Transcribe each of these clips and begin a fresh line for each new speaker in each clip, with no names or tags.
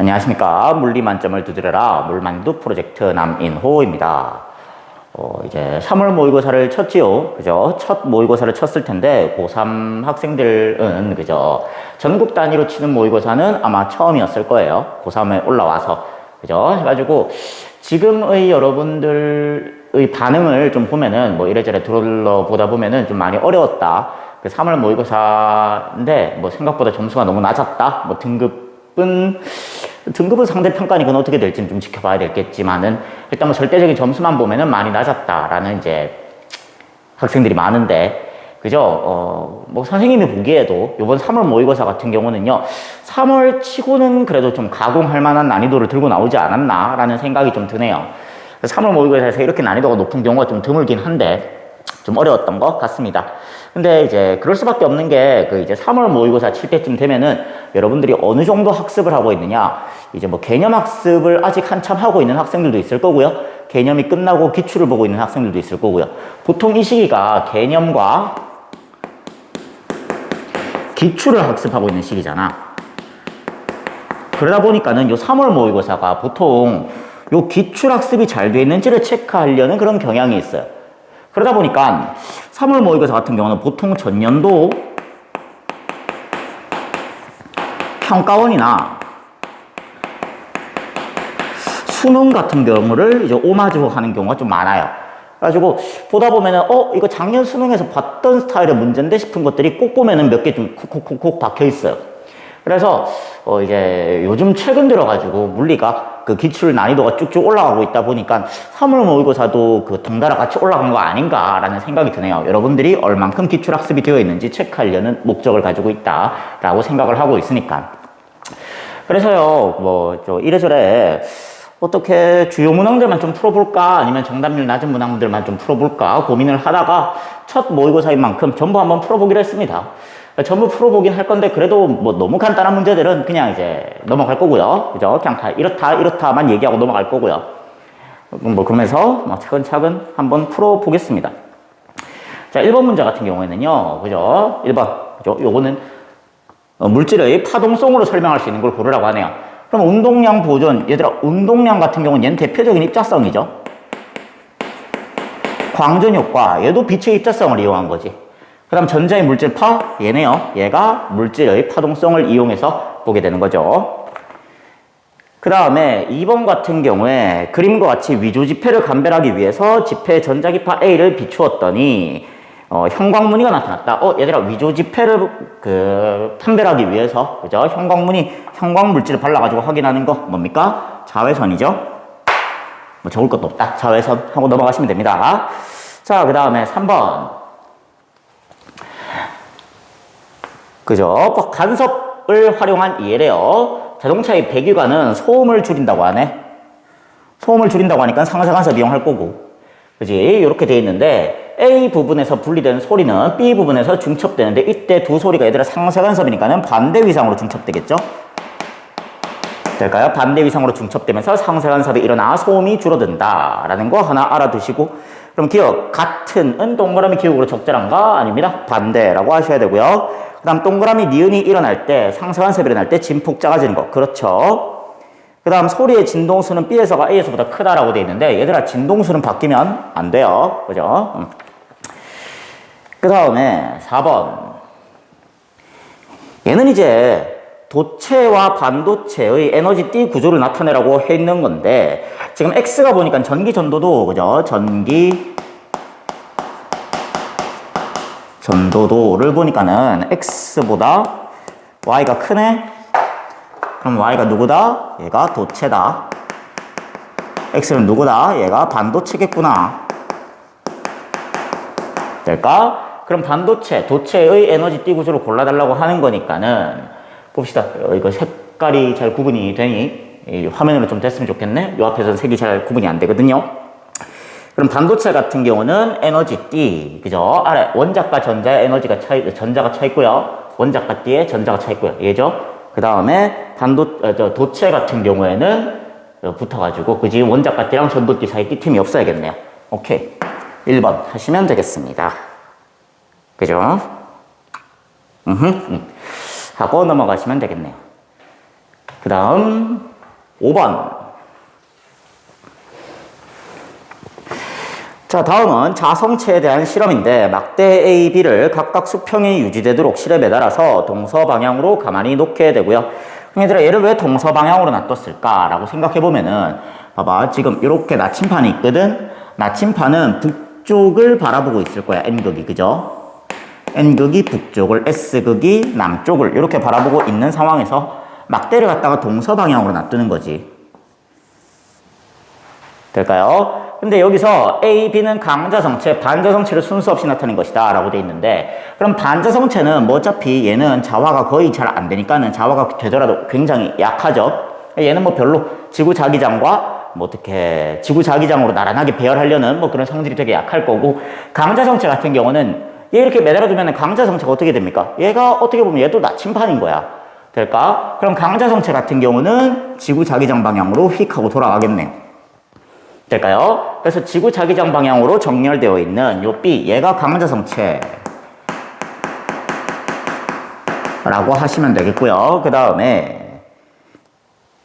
안녕하십니까. 물리 만점을 두드려라 물만두 프로젝트 남인호입니다. 이제 3월 모의고사를 쳤지요. 그죠? 첫 모의고사를 쳤을 텐데, 고3 학생들은, 그죠? 전국 단위로 치는 모의고사는 아마 처음이었을 거예요. 고3에 올라와서. 그죠? 해가지고, 지금의 여러분들의 반응을 좀 보면은, 뭐 이래저래 둘러보다 보면은 좀 많이 어려웠다. 그 3월 모의고사인데, 뭐 생각보다 점수가 너무 낮았다. 뭐 등급은 상대평가니 그건 어떻게 될지는 좀 지켜봐야 되겠지만은, 일단 뭐 절대적인 점수만 보면은 많이 낮았다라는 이제 학생들이 많은데, 그죠? 뭐 선생님이 보기에도 이번 3월 모의고사 같은 경우는요, 3월 치고는 그래도 좀 가공할 만한 난이도를 들고 나오지 않았나라는 생각이 좀 드네요. 3월 모의고사에서 이렇게 난이도가 높은 경우가 좀 드물긴 한데, 좀 어려웠던 것 같습니다. 근데 이제 그럴 수밖에 없는 게 그 이제 3월 모의고사 칠 때쯤 되면은 여러분들이 어느 정도 학습을 하고 있느냐, 이제 뭐 개념 학습을 아직 한참 하고 있는 학생들도 있을 거고요. 개념이 끝나고 기출을 보고 있는 학생들도 있을 거고요. 보통 이 시기가 개념과 기출을 학습하고 있는 시기잖아. 그러다 보니까는 요 3월 모의고사가 보통 요 기출 학습이 잘 돼 있는지를 체크하려는 그런 경향이 있어요. 그러다 보니까 3월 모의고사 같은 경우는 보통 전년도 평가원이나 수능 같은 경우를 이제 오마주 하는 경우가 좀 많아요. 그래가지고 보다 보면은 이거 작년 수능에서 봤던 스타일의 문제인데 싶은 것들이 꼭 보면은 몇 개 좀 콕콕콕 박혀 있어요. 그래서 이제 요즘 최근 들어가지고 물리가 그 기출 난이도가 쭉쭉 올라가고 있다 보니까 3월 모의고사도 그 덩달아 같이 올라간 거 아닌가라는 생각이 드네요. 여러분들이 얼만큼 기출 학습이 되어 있는지 체크하려는 목적을 가지고 있다라고 생각을 하고 있으니까. 그래서요, 뭐 이래저래 어떻게 주요 문항들만 좀 풀어볼까, 아니면 정답률 낮은 문항들만 좀 풀어볼까 고민을 하다가 첫 모의고사인 만큼 전부 한번 풀어보기로 했습니다. 전부 풀어보긴 할 건데, 그래도 뭐 너무 간단한 문제들은 그냥 이제 넘어갈 거고요. 그죠? 그냥 다 이렇다만 얘기하고 넘어갈 거고요. 뭐 그러면서 뭐 차근차근 한번 풀어보겠습니다. 자, 1번 문제 같은 경우에는요. 그죠? 1번. 그죠? 요거는 물질의 파동성으로 설명할 수 있는 걸 고르라고 하네요. 그럼 운동량 보존. 얘들아, 운동량 같은 경우는 얘는 대표적인 입자성이죠. 광전 효과. 얘도 빛의 입자성을 이용한 거지. 그 다음 전자의 물질파, 얘네요. 얘가 물질의 파동성을 이용해서 보게 되는 거죠. 그 다음에 2번 같은 경우에 그림과 같이 위조 지폐를 감별하기 위해서 지폐 전자기파 A를 비추었더니 형광무늬가 나타났다. 얘들아, 위조 지폐를 판별하기 위해서, 그죠? 형광물질을 발라가지고 확인하는 거 뭡니까? 자외선이죠. 뭐 적을 것도 없다. 자외선 하고 넘어가시면 됩니다. 자, 그 다음에 3번. 그죠? 간섭을 활용한 예래요. 자동차의 배기관은 소음을 줄인다고 하네. 소음을 줄인다고 하니까 상하간섭 이용할 거고. 그지? 이렇게 돼 있는데, A 부분에서 분리되는 소리는 B 부분에서 중첩되는데, 이때 두 소리가 얘들아 상쇄간섭이니까는 반대 위상으로 중첩되겠죠? 될까요? 반대 위상으로 중첩되면서 상쇄간섭이 일어나 소음이 줄어든다. 라는 거 하나 알아두시고, 그럼 기억, 같은은 동그라미 기억으로 적절한가? 아닙니다. 반대라고 하셔야 되고요. 그 다음 동그라미 니은이 일어날 때, 상쇄간섭이 일어날 때 진폭 작아지는 거. 그렇죠. 그 다음 소리의 진동수는 B에서가 A에서보다 크다라고 돼 있는데, 얘들아 진동수는 바뀌면 안 돼요. 그죠? 그 다음에 4번. 얘는 이제 도체와 반도체의 에너지 띠 구조를 나타내라고 해 있는 건데, 지금 X가 보니까 전기 전도도, 그죠? 전도도를 보니까는 X보다 Y가 크네? 그럼 Y가 누구다? 얘가 도체다. X는 누구다? 얘가 반도체겠구나. 될까? 그럼 도체의 에너지 띠 구조를 골라달라고 하는 거니까는, 봅시다. 이거 색깔이 잘 구분이 되니? 화면으로 좀 됐으면 좋겠네? 요 앞에서는 색이 잘 구분이 안 되거든요. 그럼 반도체 같은 경우는 에너지 띠, 그죠? 아래 원자과 전자의 전자가 차 있고요. 원자과 띠에 전자가 차 있고요. 얘죠? 그 다음에 도체 같은 경우에는 붙어가지고, 그지? 원자과 띠랑 전도띠 사이 띠틈이 없어야겠네요. 오케이. 1번 하시면 되겠습니다. 그죠? 하고 넘어가시면 되겠네요. 그 다음 5번. 자, 다음은 자성체에 대한 실험인데 막대 A, B를 각각 수평이 유지되도록 실에 매달아서 동서 방향으로 가만히 놓게 되고요. 그럼 얘들아, 얘를 왜 동서 방향으로 놔뒀을까라고 생각해보면은 봐봐, 지금 이렇게 나침판이 있거든. 나침판은 북쪽을 바라보고 있을 거야. N극이, 그죠? N극이 북쪽을, S극이 남쪽을 이렇게 바라보고 있는 상황에서 막대를 갖다가 동서 방향으로 놔두는 거지. 될까요? 근데 여기서 A, B는 강자성체, 반자성체를 순서 없이 나타낸 것이다 라고 돼 있는데, 그럼 반자성체는 뭐 어차피 얘는 자화가 거의 잘 안 되니까는 자화가 되더라도 굉장히 약하죠. 얘는 뭐 별로 지구자기장과 뭐 어떻게 지구자기장으로 나란하게 배열하려는 뭐 그런 성질이 되게 약할 거고, 강자성체 같은 경우는 얘 이렇게 매달아두면 강자성체가 어떻게 됩니까? 얘가 어떻게 보면 얘도 나침판인 거야. 될까? 그럼 강자성체 같은 경우는 지구자기장 방향으로 휙 하고 돌아가겠네요. 될까요? 그래서 지구 자기장 방향으로 정렬되어 있는 요 B, 얘가 강자성체 라고 하시면 되겠고요. 그 다음에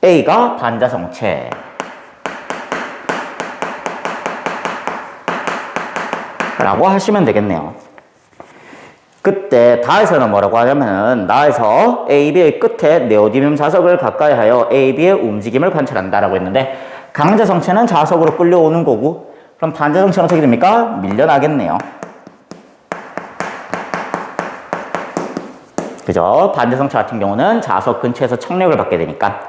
A가 반자성체 라고 하시면 되겠네요. 그때 다에서는 뭐라고 하냐면은 나에서 A, B의 끝에 네오디뮴 자석을 가까이 하여 A, B의 움직임을 관찰한다 라고 했는데, 강자성체는 자석으로 끌려오는 거고, 그럼 반자성체는 어떻게 됩니까? 밀려나겠네요. 그죠? 반자성체 같은 경우는 자석 근처에서 청력을 받게 되니까.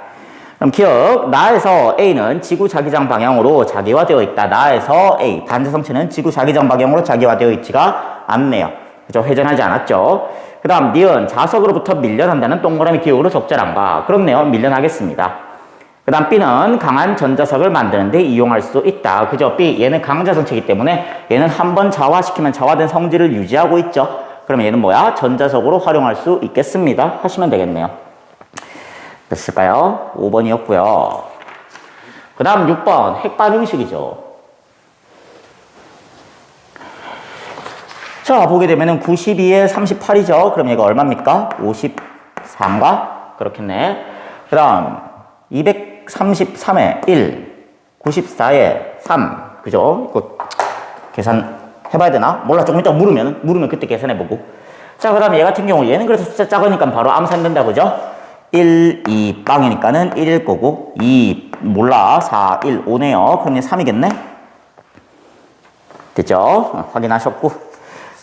그럼 기억, 나에서 A는 지구 자기장 방향으로 자기화되어 있다. 나에서 A, 반자성체는 지구 자기장 방향으로 자기화되어 있지가 않네요. 그죠? 회전하지 않았죠? 그 다음 니은, 자석으로부터 밀려난다는 동그라미 기호로 적절한가? 그렇네요. 밀려나겠습니다. 그 다음 B는 강한 전자석을 만드는데 이용할 수 있다. 그죠? B, 얘는 강자성체이기 때문에 얘는 한번 자화시키면 자화된 성질을 유지하고 있죠. 그러면 얘는 뭐야? 전자석으로 활용할 수 있겠습니다. 하시면 되겠네요. 됐을까요? 5번이었고요. 그 다음 6번, 핵반응식이죠. 자, 보게 되면은 92에 38이죠. 그럼 얘가 얼마입니까? 54인가? 그렇겠네. 그 다음 233에 1, 94에 3, 그죠? 이거 계산 해봐야 되나? 몰라, 조금 이따 물으면 그때 계산해보고. 자, 그 다음에 얘 같은 경우, 얘는 그래서 숫자 작으니까 바로 암산된다, 그죠? 1, 2, 빵이니까는 1일 거고, 2, 몰라, 4, 1, 5네요. 그럼 얘 3이겠네? 됐죠? 확인하셨고.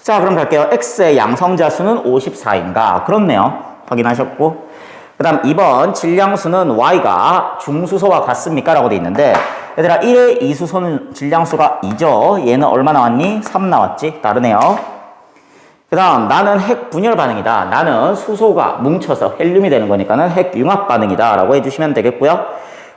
자, 그럼 갈게요. X의 양성자 수는 54인가? 그렇네요. 확인하셨고. 그 다음 2번 질량수는 Y가 중수소와 같습니까? 라고 돼 있는데, 얘들아 1의 이수소는 질량수가 2죠. 얘는 얼마 나왔니? 3 나왔지? 다르네요. 그 다음 나는 핵 분열 반응이다. 나는 수소가 뭉쳐서 헬륨이 되는 거니까는 핵 융합 반응이다 라고 해주시면 되겠고요.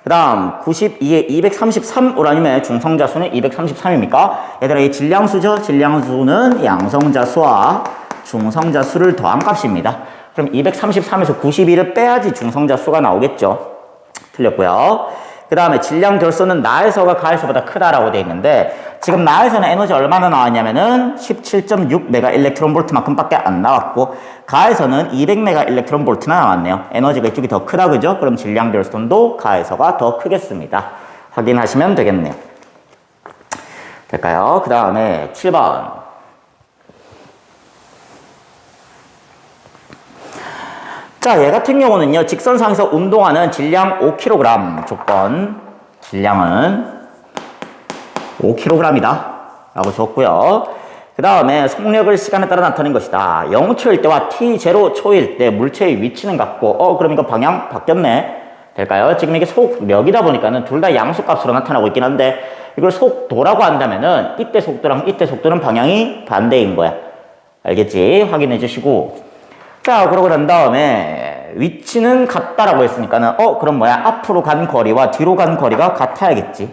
그 다음 92에 233 우라늄의 중성자 수는 233입니까? 얘들아 이 질량수죠? 질량수는 양성자 수와 중성자 수를 더한 값입니다. 그럼 233에서 92를 빼야지 중성자 수가 나오겠죠. 틀렸고요. 그 다음에 질량 결소는 나에서가 가에서보다 크다라고 되어 있는데, 지금 나에서는 에너지 얼마나 나왔냐면은 17.6메가 일렉트론 볼트만큼 밖에 안 나왔고, 가에서는 200메가 일렉트론 볼트나 나왔네요. 에너지가 이쪽이 더 크다, 그죠? 그럼 질량 결손도 가에서가 더 크겠습니다. 확인하시면 되겠네요. 될까요? 그 다음에 7번. 자, 얘 같은 경우는요, 직선상에서 운동하는 질량 5kg 조건, 질량은 5kg이다 라고 줬고요. 그 다음에 속력을 시간에 따라 나타낸 것이다. 0초일 때와 t0초일 때 물체의 위치는 같고, 그럼 이거 방향 바뀌었네. 될까요? 지금 이게 속력이다 보니까는 둘 다 양수값으로 나타나고 있긴 한데, 이걸 속도라고 한다면은 이때 속도랑 이때 속도는 방향이 반대인 거야. 알겠지? 확인해 주시고. 자, 그러고 난 다음에 위치는 같다라고 했으니까는 그럼 뭐야? 앞으로 간 거리와 뒤로 간 거리가 같아야겠지.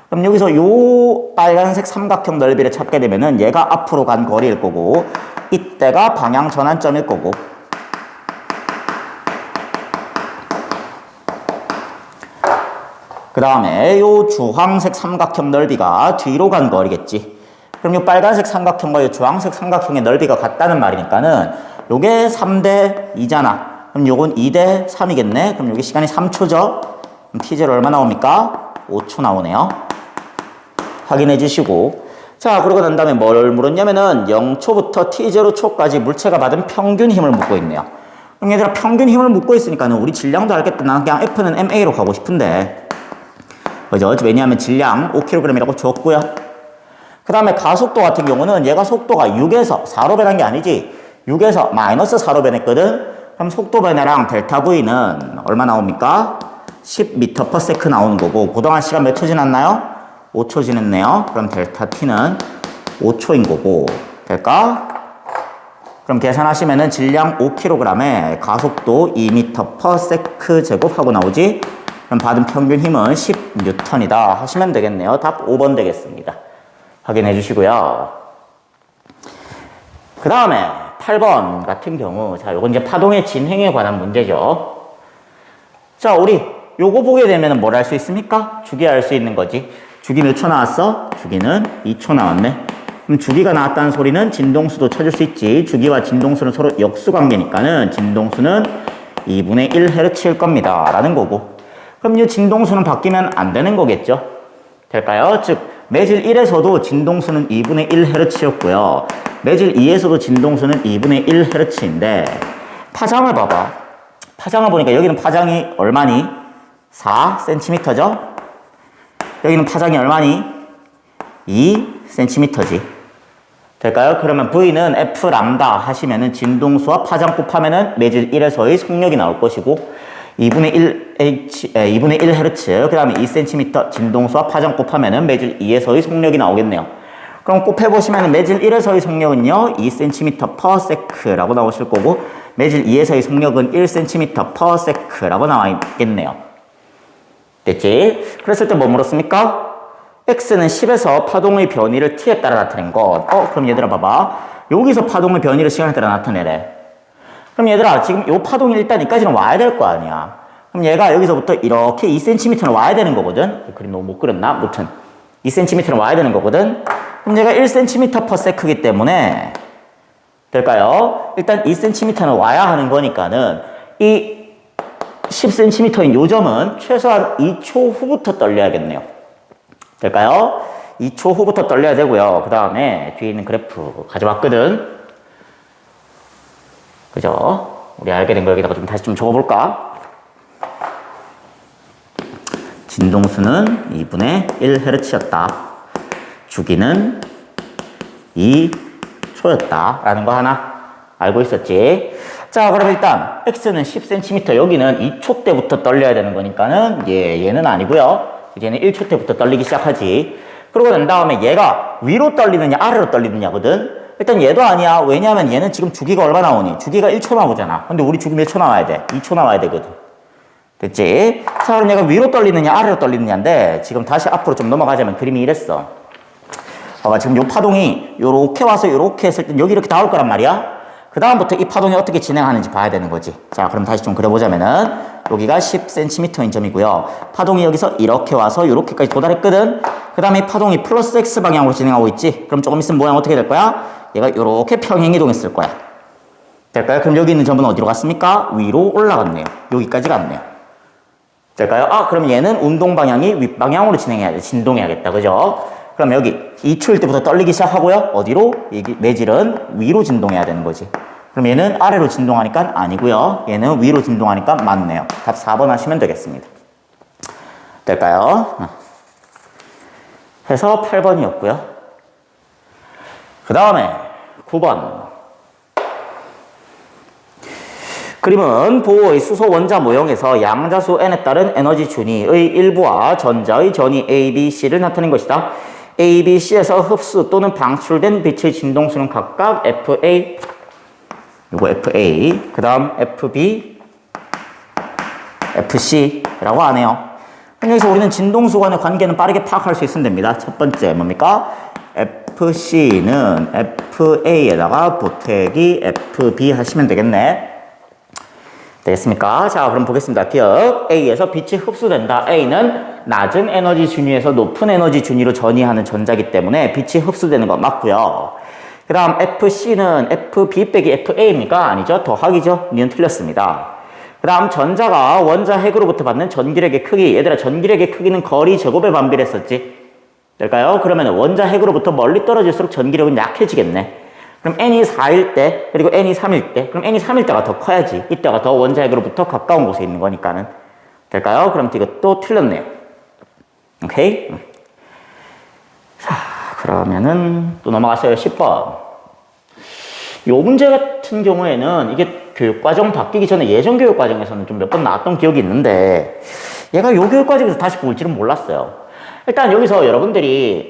그럼 여기서 요 빨간색 삼각형 넓이를 찾게 되면은 얘가 앞으로 간 거리일 거고, 이때가 방향 전환점일 거고. 그 다음에 요 주황색 삼각형 넓이가 뒤로 간 거리겠지. 그럼 요 빨간색 삼각형과 요 주황색 삼각형의 넓이가 같다는 말이니까는 요게 3대 2잖아. 그럼 요건 2대 3이겠네. 그럼 여기 시간이 3초죠. 그럼 T0 얼마 나옵니까? 5초 나오네요. 확인해 주시고. 자, 그러고 난 다음에 뭘 물었냐면은 0초부터 T0초까지 물체가 받은 평균 힘을 묻고 있네요. 그럼 얘들아, 평균 힘을 묻고 있으니까는 우리 질량도 알겠다. 나는 그냥 F는 MA로 가고 싶은데. 그죠? 왜냐하면 질량 5kg이라고 줬고요. 그 다음에 가속도 같은 경우는 얘가 속도가 6에서 4로 변한 게 아니지. 6에서 마이너스 4로 변했거든. 그럼 속도 변화랑 델타 V는 얼마 나옵니까? 10m/s 나오는 거고, 그동안 시간 몇 초 지났나요? 5초 지났네요. 그럼 델타 T는 5초인 거고, 될까? 그럼 계산하시면은 질량 5kg에 가속도 2m/s 제곱하고 나오지? 그럼 받은 평균 힘은 10N이다 하시면 되겠네요. 답 5번 되겠습니다. 확인해 주시고요. 그 다음에 8번 같은 경우, 자, 요건 이제 파동의 진행에 관한 문제죠. 자, 우리 요거 보게 되면 뭘 할 수 있습니까? 주기 알 수 있는 거지. 주기 몇 초 나왔어? 주기는 2초 나왔네. 그럼 주기가 나왔다는 소리는 진동수도 찾을 수 있지. 주기와 진동수는 서로 역수 관계니까는 진동수는 2분의 1Hz일 겁니다. 라는 거고. 그럼 이 진동수는 바뀌면 안 되는 거겠죠? 될까요? 즉, 매질 1에서도 진동수는 2분의 1Hz였고요. 매질 2에서도 진동수는 2분의 1Hz인데, 파장을 봐봐. 파장을 보니까 여기는 파장이 얼마니? 4cm죠? 여기는 파장이 얼마니? 2cm지. 될까요? 그러면 V는 F 람다 하시면은 진동수와 파장 곱하면은 매질 1에서의 속력이 나올 것이고, 2분의 1Hz, 그 다음에 2cm 진동수와 파장 곱하면은 매질 2에서의 속력이 나오겠네요. 그럼 곱해보시면 매질 1에서의 속력은요, 2cm/s라고 나오실 거고, 매질 2에서의 속력은 1cm/s라고 나와 있겠네요. 됐지? 그랬을 때 뭐 물었습니까? X는 10에서 파동의 변이를 T에 따라 나타낸 것. 그럼 얘들아 봐봐. 여기서 파동의 변이를 시간에 따라 나타내래. 그럼 얘들아, 지금 요 파동이 일단 여기까지는 와야 될 거 아니야. 그럼 얘가 여기서부터 이렇게 2cm는 와야 되는 거거든. 그림 너무 못 그렸나? 무튼 2cm는 와야 되는 거거든. 그럼 얘가 1cm/s이기 때문에 될까요? 일단 2cm는 와야 하는 거니까는 이 10cm인 요 점은 최소한 2초 후부터 떨려야겠네요. 될까요? 2초 후부터 떨려야 되고요. 그 다음에 뒤에 있는 그래프 가져왔거든. 그죠? 우리 알게 된 거 여기다가 좀 다시 좀 적어볼까? 진동수는 2분의 1Hz였다. 주기는 2초였다. 라는 거 하나 알고 있었지? 자, 그럼 일단 X는 10cm, 여기는 2초 때부터 떨려야 되는 거니까는 얘는 아니고요. 얘는 1초 때부터 떨리기 시작하지. 그러고 난 다음에 얘가 위로 떨리느냐 아래로 떨리느냐거든. 일단 얘도 아니야. 왜냐하면 얘는 지금 주기가 얼마 나오니? 주기가 1초 나오잖아. 근데 우리 주기 몇 초 나와야 돼? 2초 나와야 되거든. 됐지? 자, 그럼 얘가 위로 떨리느냐 아래로 떨리느냐인데, 지금 다시 앞으로 좀 넘어가자면 그림이 이랬어. 봐봐, 지금 요 파동이 요렇게 와서 요렇게 했을 땐 여기 이렇게 나올 거란 말이야. 그 다음부터 이 파동이 어떻게 진행하는지 봐야 되는 거지. 자, 그럼 다시 좀 그려보자면은 여기가 10cm인 점이고요. 파동이 여기서 이렇게 와서 요렇게까지 도달했거든. 그 다음에 이 파동이 플러스 X 방향으로 진행하고 있지. 그럼 조금 있으면 모양 어떻게 될 거야? 얘가 요렇게 평행 이동했을 거야. 될까요? 그럼 여기 있는 점은 어디로 갔습니까? 위로 올라갔네요. 여기까지 갔네요. 될까요? 그럼 얘는 운동 방향이 윗방향으로 진행해야 돼. 진동해야겠다. 그죠? 그럼 여기 2초일 때부터 떨리기 시작하고요. 어디로? 매질은 위로 진동해야 되는 거지. 그럼 얘는 아래로 진동하니까 아니고요. 얘는 위로 진동하니까 맞네요. 답 4번 하시면 되겠습니다. 될까요? 해서 8번이었고요. 그 다음에 9번. 그림은 보호의 수소 원자 모형에서 양자수 n에 따른 에너지 준위의 일부와 전자의 전위 A, B, C를 나타낸 것이다. A, B, C에서 흡수 또는 방출된 빛의 진동수는 각각 FA, 요거 FA, 그 다음 FB, FC라고 하네요. 여기서 우리는 진동수 간의 관계는 빠르게 파악할 수 있으면 됩니다. 첫 번째 뭡니까? FC는 FA에다가 보태기 FB 하시면 되겠네. 되겠습니까? 자, 그럼 보겠습니다. 기억. A에서 빛이 흡수된다. A는 낮은 에너지 준위에서 높은 에너지 준위로 전이하는 전자기 때문에 빛이 흡수되는 거 맞고요. 그 다음 FC는 FB 빼기 FA입니까? 아니죠. 더하기죠. 니은 틀렸습니다. 그 다음 전자가 원자 핵으로부터 받는 전기력의 크기. 얘들아, 전기력의 크기는 거리 제곱에 반비례했었지. 될까요? 그러면 원자 핵으로부터 멀리 떨어질수록 전기력은 약해지겠네. 그럼 n이 4일 때, 그리고 n이 3일 때, 그럼 n이 3일 때가 더 커야지. 이때가 더 원자 핵으로부터 가까운 곳에 있는 거니까는. 될까요? 그럼 이것도 틀렸네요. 오케이? 자, 그러면은 또 넘어갔어요. 10번. 요 문제 같은 경우에는 이게 교육과정 바뀌기 전에 예전 교육과정에서는 좀 몇 번 나왔던 기억이 있는데 얘가 요 교육과정에서 다시 볼지는 몰랐어요. 일단 여기서 여러분들이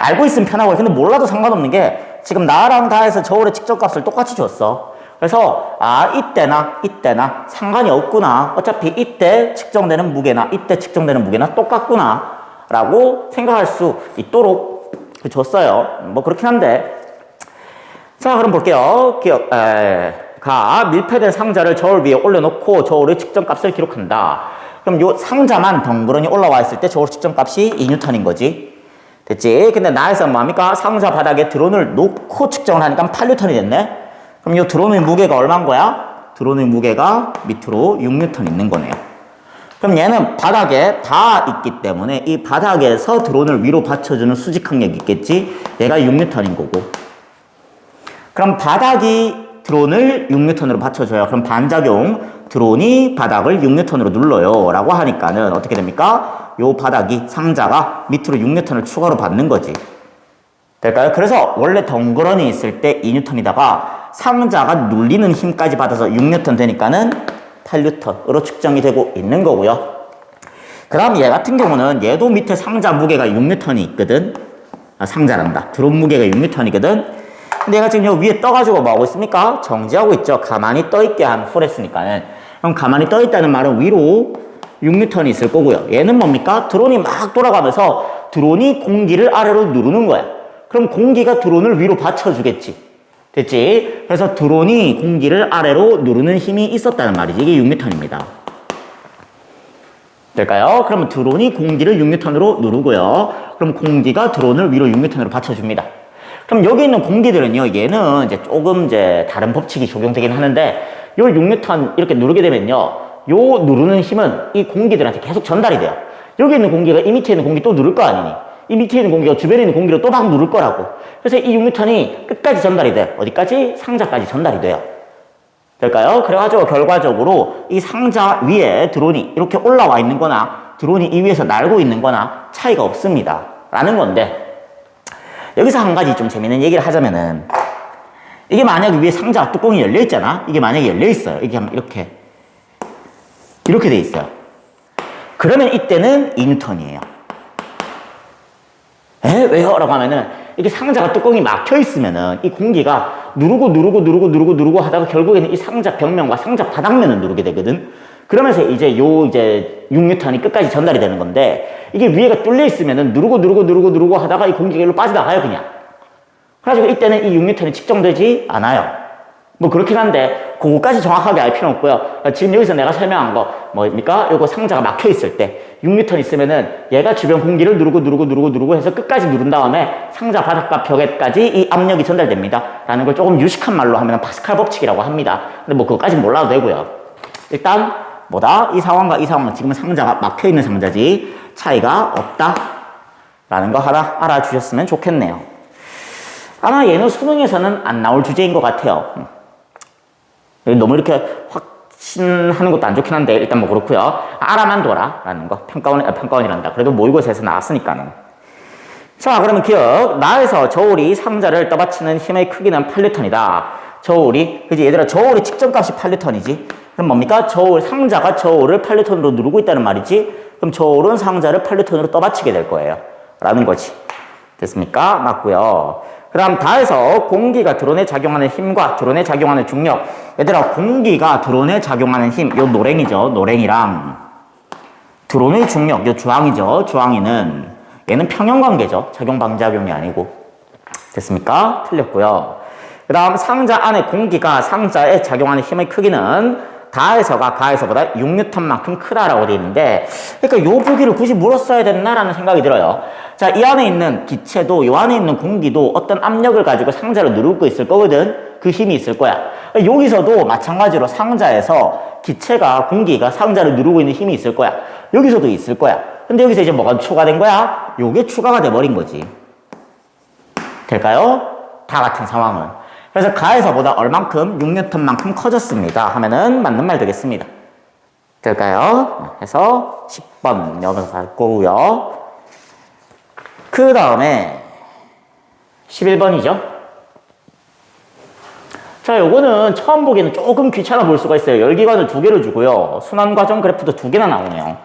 알고 있으면 편하고요. 근데 몰라도 상관없는 게 지금 나랑 다해서 저울의 직접값을 똑같이 줬어. 그래서 이때나 상관이 없구나. 어차피 이때 측정되는 무게나 이때 측정되는 무게나 똑같구나 라고 생각할 수 있도록 줬어요. 뭐 그렇긴 한데 자, 그럼 볼게요. 밀폐된 상자를 저울 위에 올려놓고 저울의 측정값을 기록한다. 그럼 요 상자만 덩그러니 올라와 있을 때 저울 측정값이 2N인 거지. 됐지? 근데 나에서 뭐합니까? 상자 바닥에 드론을 놓고 측정을 하니까 8N이 됐네? 그럼 요 드론의 무게가 얼마인 거야? 드론의 무게가 밑으로 6N 있는 거네요. 그럼 얘는 바닥에 다 있기 때문에 이 바닥에서 드론을 위로 받쳐주는 수직 항력이 있겠지? 얘가 6N인 거고. 그럼 바닥이 드론을 6N으로 받쳐줘요. 그럼 반작용, 드론이 바닥을 6N으로 눌러요. 라고 하니까는 어떻게 됩니까? 요 바닥이, 상자가 밑으로 6N을 추가로 받는 거지. 될까요? 그래서 원래 덩그러니 있을 때 2N이다가 상자가 눌리는 힘까지 받아서 6N 되니까는 8N으로 측정이 되고 있는 거고요. 그 다음 얘 같은 경우는 얘도 밑에 상자 무게가 6N이 있거든. 상자란다. 드론 무게가 6N이거든. 근데 얘가 지금 여기 위에 떠가지고 뭐 하고 있습니까? 정지하고 있죠. 가만히 떠있게 한 후랬으니까는. 그럼 가만히 떠있다는 말은 위로 6N이 있을 거고요. 얘는 뭡니까? 드론이 막 돌아가면서 드론이 공기를 아래로 누르는 거야. 그럼 공기가 드론을 위로 받쳐주겠지. 됐지? 그래서 드론이 공기를 아래로 누르는 힘이 있었다는 말이지. 이게 6N입니다. 될까요? 그러면 드론이 공기를 6N으로 누르고요. 그럼 공기가 드론을 위로 6N으로 받쳐줍니다. 그럼 여기 있는 공기들은요, 얘는 이제 조금 다른 법칙이 적용되긴 하는데, 요 6N 이렇게 누르게 되면요, 요 누르는 힘은 이 공기들한테 계속 전달이 돼요. 여기 있는 공기가 이 밑에 있는 공기 또 누를 거 아니니? 이 밑에 있는 공기가 주변에 있는 공기를 또 막 누를 거라고. 그래서 이 6N이 끝까지 전달이 돼. 어디까지? 상자까지 전달이 돼요. 될까요? 그래가지고 결과적으로 이 상자 위에 드론이 이렇게 올라와 있는 거나, 드론이 이 위에서 날고 있는 거나 차이가 없습니다. 라는 건데, 여기서 한 가지 좀 재밌는 얘기를 하자면은, 이게 만약에 위에 상자 뚜껑이 열려 있잖아? 이게 만약에 열려 있어요. 이게 이렇게 돼 있어요. 그러면 이때는 2N이에요. 왜요? 라고 하면은, 이게 상자가 뚜껑이 막혀 있으면은, 이 공기가 누르고 하다가 결국에는 이 상자 벽면과 상자 바닥면을 누르게 되거든? 그러면서 이제 6N이 끝까지 전달이 되는 건데, 이게 위에가 뚫려 있으면은 누르고 하다가 이 공기가 일로 빠져나가요, 그냥. 그래가지고 이때는 이 6N이 측정되지 않아요. 뭐 그렇긴 한데, 그거까지 정확하게 알 필요는 없고요. 지금 여기서 내가 설명한 거, 뭐입니까? 요거 상자가 막혀 있을 때, 6N 있으면은 얘가 주변 공기를 누르고 해서 끝까지 누른 다음에 상자 바닥과 벽에까지 이 압력이 전달됩니다. 라는 걸 조금 유식한 말로 하면 파스칼 법칙이라고 합니다. 근데 뭐 그거까지 몰라도 되고요. 일단, 이 상황과 이 상황은 지금은 상자가 막혀 있는 상자지 차이가 없다. 라는 거 하나 알아주셨으면 좋겠네요. 아마 얘는 수능에서는 안 나올 주제인 것 같아요. 너무 이렇게 확신하는 것도 안 좋긴 한데 일단 뭐 그렇고요. 알아만 둬라 라는 거. 평가원이란다. 그래도 모의고사에서 나왔으니까는. 자, 그러면 기억. 나에서 저울이 상자를 떠받치는 힘의 크기는 8N이다. 저울이, 그지? 얘들아, 저울의 측정값이 8N이지. 그럼 뭡니까? 상자가 저울을 8N으로 누르고 있다는 말이지. 그럼 저울은 상자를 8N으로 떠받치게 될 거예요. 라는 거지. 됐습니까? 맞고요. 그 다음 다에서 공기가 드론에 작용하는 힘과 드론에 작용하는 중력. 얘들아, 공기가 드론에 작용하는 힘, 요 노랭이죠. 노랭이랑 드론의 중력, 요 주황이죠. 주황이는 얘는 평형관계죠. 작용 방작용이 아니고. 됐습니까? 틀렸고요. 그 다음 상자 안에 공기가 상자에 작용하는 힘의 크기는 가에서가 가에서보다 6N만큼 크다라고 되어 있는데, 그러니까 요 부기를 굳이 물었어야 됐나라는 생각이 들어요. 자, 이 안에 있는 기체도, 이 안에 있는 공기도 어떤 압력을 가지고 상자를 누르고 있을 거거든. 그 힘이 있을 거야. 여기서도 마찬가지로 상자에서 기체가, 공기가 상자를 누르고 있는 힘이 있을 거야. 여기서도 있을 거야. 근데 여기서 이제 뭐가 추가된 거야? 요게 추가가 돼버린 거지. 될까요? 다 같은 상황은. 그래서 가에서보다 얼만큼? 6N만큼 커졌습니다. 하면은 맞는 말 되겠습니다. 될까요? 해서 10번 여기서 갈 거고요. 그 다음에 11번이죠. 자, 요거는 처음 보기에는 조금 귀찮아 보일 수가 있어요. 열기관을 2개를 주고요. 순환과정 그래프도 2개나 나오네요.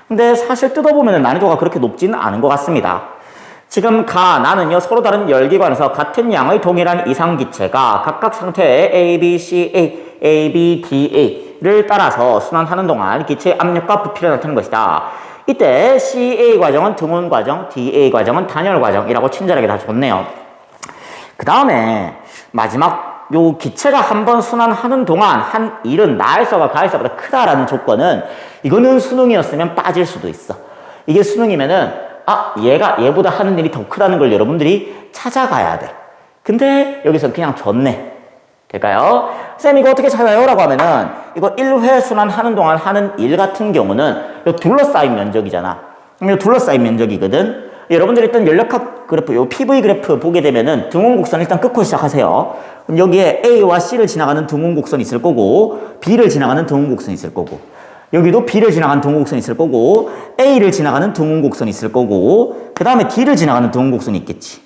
근데 사실 뜯어보면 난이도가 그렇게 높지는 않은 것 같습니다. 지금 나는요, 서로 다른 열기관에서 같은 양의 동일한 이상기체가 각각 상태의 A, B, C, A, B, D, A를 따라서 순환하는 동안 기체의 압력과 부피를 나타내는 것이다. 이때 CA 과정은 등온 과정, DA 과정은 단열 과정이라고 친절하게 다 줬네요. 그 다음에 마지막 요 기체가 한번 순환하는 동안 한 일은 나에서가 가에서보다 크다라는 조건은, 이거는 수능이었으면 빠질 수도 있어. 이게 수능이면은 얘가 얘보다 하는 일이 더 크다는 걸 여러분들이 찾아가야 돼. 근데 여기서 그냥 줬네. 될까요? 쌤 이거 어떻게 찾아요? 라고 하면은 이거 1회 순환하는 동안 하는 일 같은 경우는 요 둘러싸인 면적이잖아. 요 둘러싸인 면적이거든. 여러분들이 일단 연력학 그래프, 요 PV 그래프 보게 되면은 등원 곡선 일단 끊고 시작하세요. 그럼 여기에 A와 C를 지나가는 등원 곡선이 있을 거고, B를 지나가는 등원 곡선이 있을 거고, 여기도 B를 지나가는 등원곡선이 있을 거고, A를 지나가는 등원곡선이 있을 거고, 그 다음에 D를 지나가는 등원곡선이 있겠지.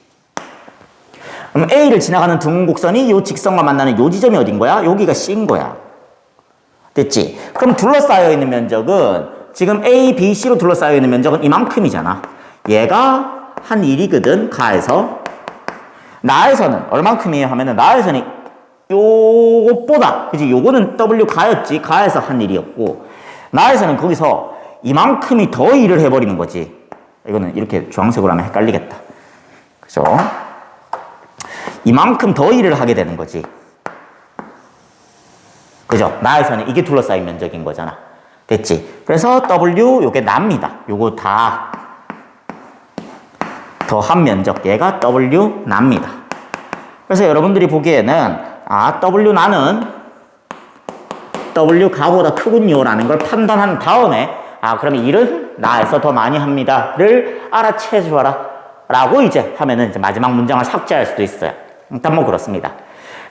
그럼 A를 지나가는 등원곡선이 요 직선과 만나는 요 지점이 어딘 거야? 여기가 C인 거야. 됐지? 그럼 둘러싸여 있는 면적은, 지금 A, B, C로 둘러싸여 있는 면적은 이만큼이잖아. 얘가 한 1이거든, 가에서. 나에서는 얼만큼이에요? 하면은, 나에서는 요것보다, 그지? 요거는 W 가였지. 가에서 한 1이었고, 나에서는 거기서 이만큼이 더 일을 해버리는 거지. 이거는 이렇게 주황색으로 하면 헷갈리겠다. 그죠? 이만큼 더 일을 하게 되는 거지. 그죠? 나에서는 이게 둘러싸인 면적인 거잖아. 됐지? 그래서 W 요게 납니다. 요거 다 더한 면적, 얘가 W 납니다. 그래서 여러분들이 보기에는 W 나는 W 가보다 크군요 라는 걸 판단한 다음에 그러면 일은 나에서 더 많이 합니다를 알아채 주어라 라고 이제 하면은 이제 마지막 문장을 삭제할 수도 있어요. 일단 뭐 그렇습니다.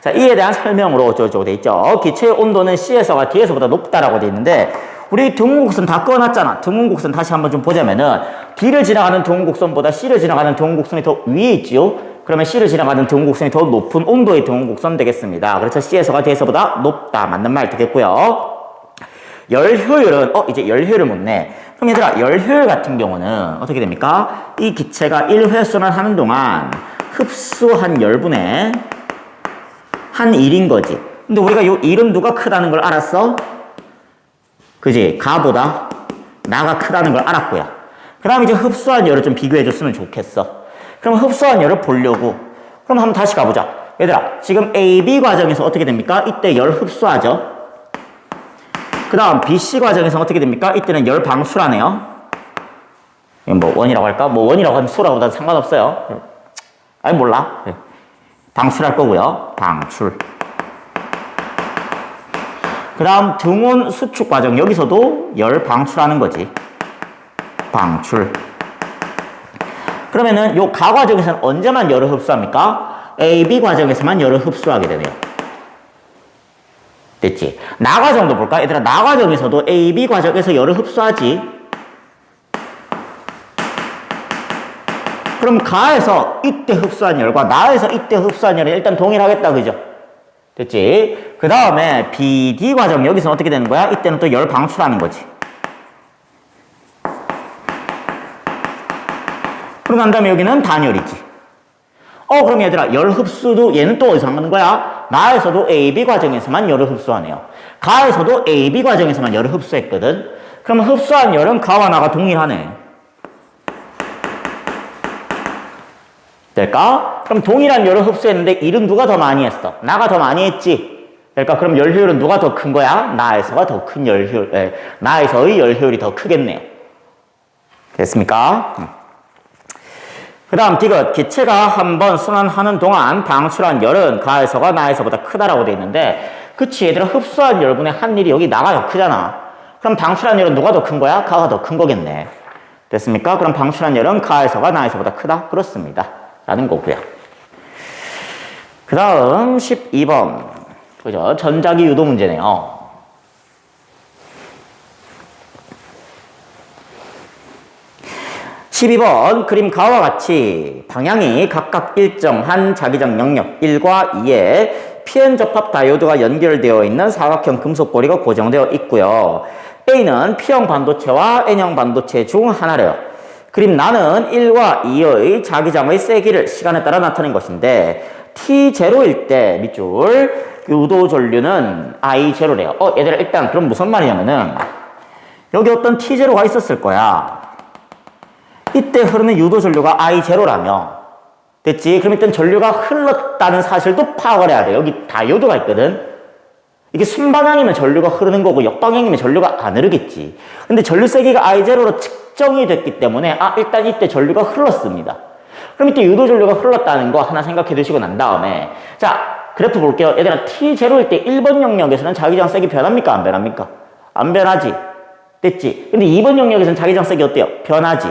자, 이에 대한 설명으로 어쩌고저쩌고 돼 있죠. 기체의 온도는 C에서가 D에서보다 높다라고 돼 있는데, 우리 등원곡선 다 꺼놨잖아. 등원곡선 다시 한번 좀 보자면은 D를 지나가는 등원곡선보다 C를 지나가는 등원곡선이 더 위에 있지요. 그러면 C를 지나가는 등원곡선이 더 높은 온도의 등원곡선 되겠습니다. 그래서 C에서가 D에서보다 높다. 맞는 말 되겠고요. 열효율은 이제 열효율을 묻네. 그럼 얘들아, 열효율 같은 경우는 어떻게 됩니까? 이 기체가 1회 순환하는 동안 흡수한 열분의 한 1인 거지. 근데 우리가 요 1은 누가 크다는 걸 알았어? 그지? 가보다 나가 크다는 걸 알았고요. 그 다음에 이제 흡수한 열을 좀 비교해 줬으면 좋겠어. 그럼 흡수한 열을 보려고. 그럼 한번 다시 가보자. 얘들아, 지금 AB 과정에서 어떻게 됩니까? 이때 열 흡수하죠. 그 다음 BC 과정에서 어떻게 됩니까? 이때는 열 방출하네요. 이건 뭐 원이라고 할까? 뭐 원이라고 하면 수라고 다 상관없어요. 아니 몰라. 방출할 거고요. 방출. 그 다음 등온 수축 과정, 여기서도 열 방출하는 거지. 방출. 그러면은 요 가 과정에서는 언제만 열을 흡수합니까? AB 과정에서만 열을 흡수하게 되네요. 됐지? 나 과정도 볼까? 얘들아, 나 과정에서도 AB 과정에서 열을 흡수하지. 그럼 가에서 이때 흡수한 열과 나에서 이때 흡수한 열은 일단 동일하겠다, 그죠? 됐지? 그 다음에 BD 과정, 여기서 어떻게 되는 거야? 이때는 또 열 방출하는 거지. 그러고 난 다음에 여기는 단열이지. 그럼 얘들아, 열 흡수도 얘는 또 어디서 하는 거야? 나에서도 AB 과정에서만 열을 흡수하네요. 가에서도 AB 과정에서만 열을 흡수했거든. 그러면 흡수한 열은 가와 나가 동일하네. 될까? 그럼 동일한 열을 흡수했는데 일은 누가 더 많이 했어? 나가 더 많이 했지. 그러니까 그럼 열 효율은 누가 더 큰 거야? 나에서가 더 큰 열 효율, 나에서의 열 효율이 더 크겠네요. 됐습니까? 그 다음 디귿, 기체가 한번 순환하는 동안 방출한 열은 가에서가 나에서보다 크다라고 돼 있는데, 그치, 얘들아, 흡수한 열분의 한 일이 여기 나가 더 크잖아. 그럼 방출한 열은 누가 더 큰 거야? 가가 더 큰 거겠네. 됐습니까? 그럼 방출한 열은 가에서가 나에서보다 크다? 그렇습니다. 라는 거고요. 그 다음 12번. 그죠? 전자기 유도 문제네요. 12번 그림 가와 같이 방향이 각각 일정한 자기장 영역 1과 2에 PN 접합 다이오드가 연결되어 있는 사각형 금속고리가 고정되어 있고요. A는 P형 반도체와 N형 반도체 중 하나래요. 그림 나는 1과 2의 자기장의 세기를 시간에 따라 나타낸 것인데 T0일 때 밑줄 유도 전류는 I0래요. 얘들아 일단 그럼 무슨 말이냐면은 여기 어떤 T0가 있었을 거야. 이때 흐르는 유도 전류가 I0라며 됐지? 그럼 일단 전류가 흘렀다는 사실도 파악을 해야 돼. 여기 다이오드가 있거든. 이게 순방향이면 전류가 흐르는 거고 역방향이면 전류가 안 흐르겠지. 근데 전류 세기가 I0로 측정이 됐기 때문에 일단 이때 전류가 흘렀습니다. 그럼 이때 유도 전류가 흘렀다는 거 하나 생각해 두시고 난 다음에 자 그래프 볼게요. 얘들아 T0일 때 1번 영역에서는 자기장 세기 변합니까? 안 변합니까? 안 변하지. 됐지? 근데 2번 영역에서는 자기장 세기 어때요? 변하지.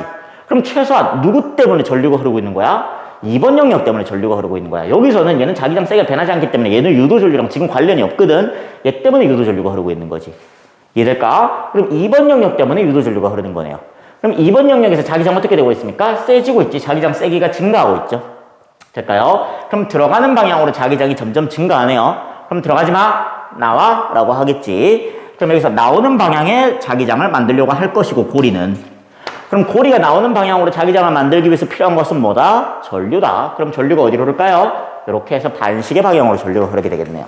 그럼 최소한 누구 때문에 전류가 흐르고 있는 거야? 2번 영역 때문에 전류가 흐르고 있는 거야. 여기서는 얘는 자기장 세기가 변하지 않기 때문에 얘는 유도 전류랑 지금 관련이 없거든. 얘 때문에 유도 전류가 흐르고 있는 거지. 이해될까? 그럼 2번 영역 때문에 유도 전류가 흐르는 거네요. 그럼 2번 영역에서 자기장 어떻게 되고 있습니까? 세지고 있지. 자기장 세기가 증가하고 있죠. 될까요? 그럼 들어가는 방향으로 자기장이 점점 증가하네요. 그럼 들어가지 마. 나와. 라고 하겠지. 그럼 여기서 나오는 방향에 자기장을 만들려고 할 것이고 고리는 그럼 고리가 나오는 방향으로 자기장을 만들기 위해서 필요한 것은 뭐다? 전류다. 그럼 전류가 어디로 흐를까요? 이렇게 해서 반시계 방향으로 전류가 흐르게 되겠네요.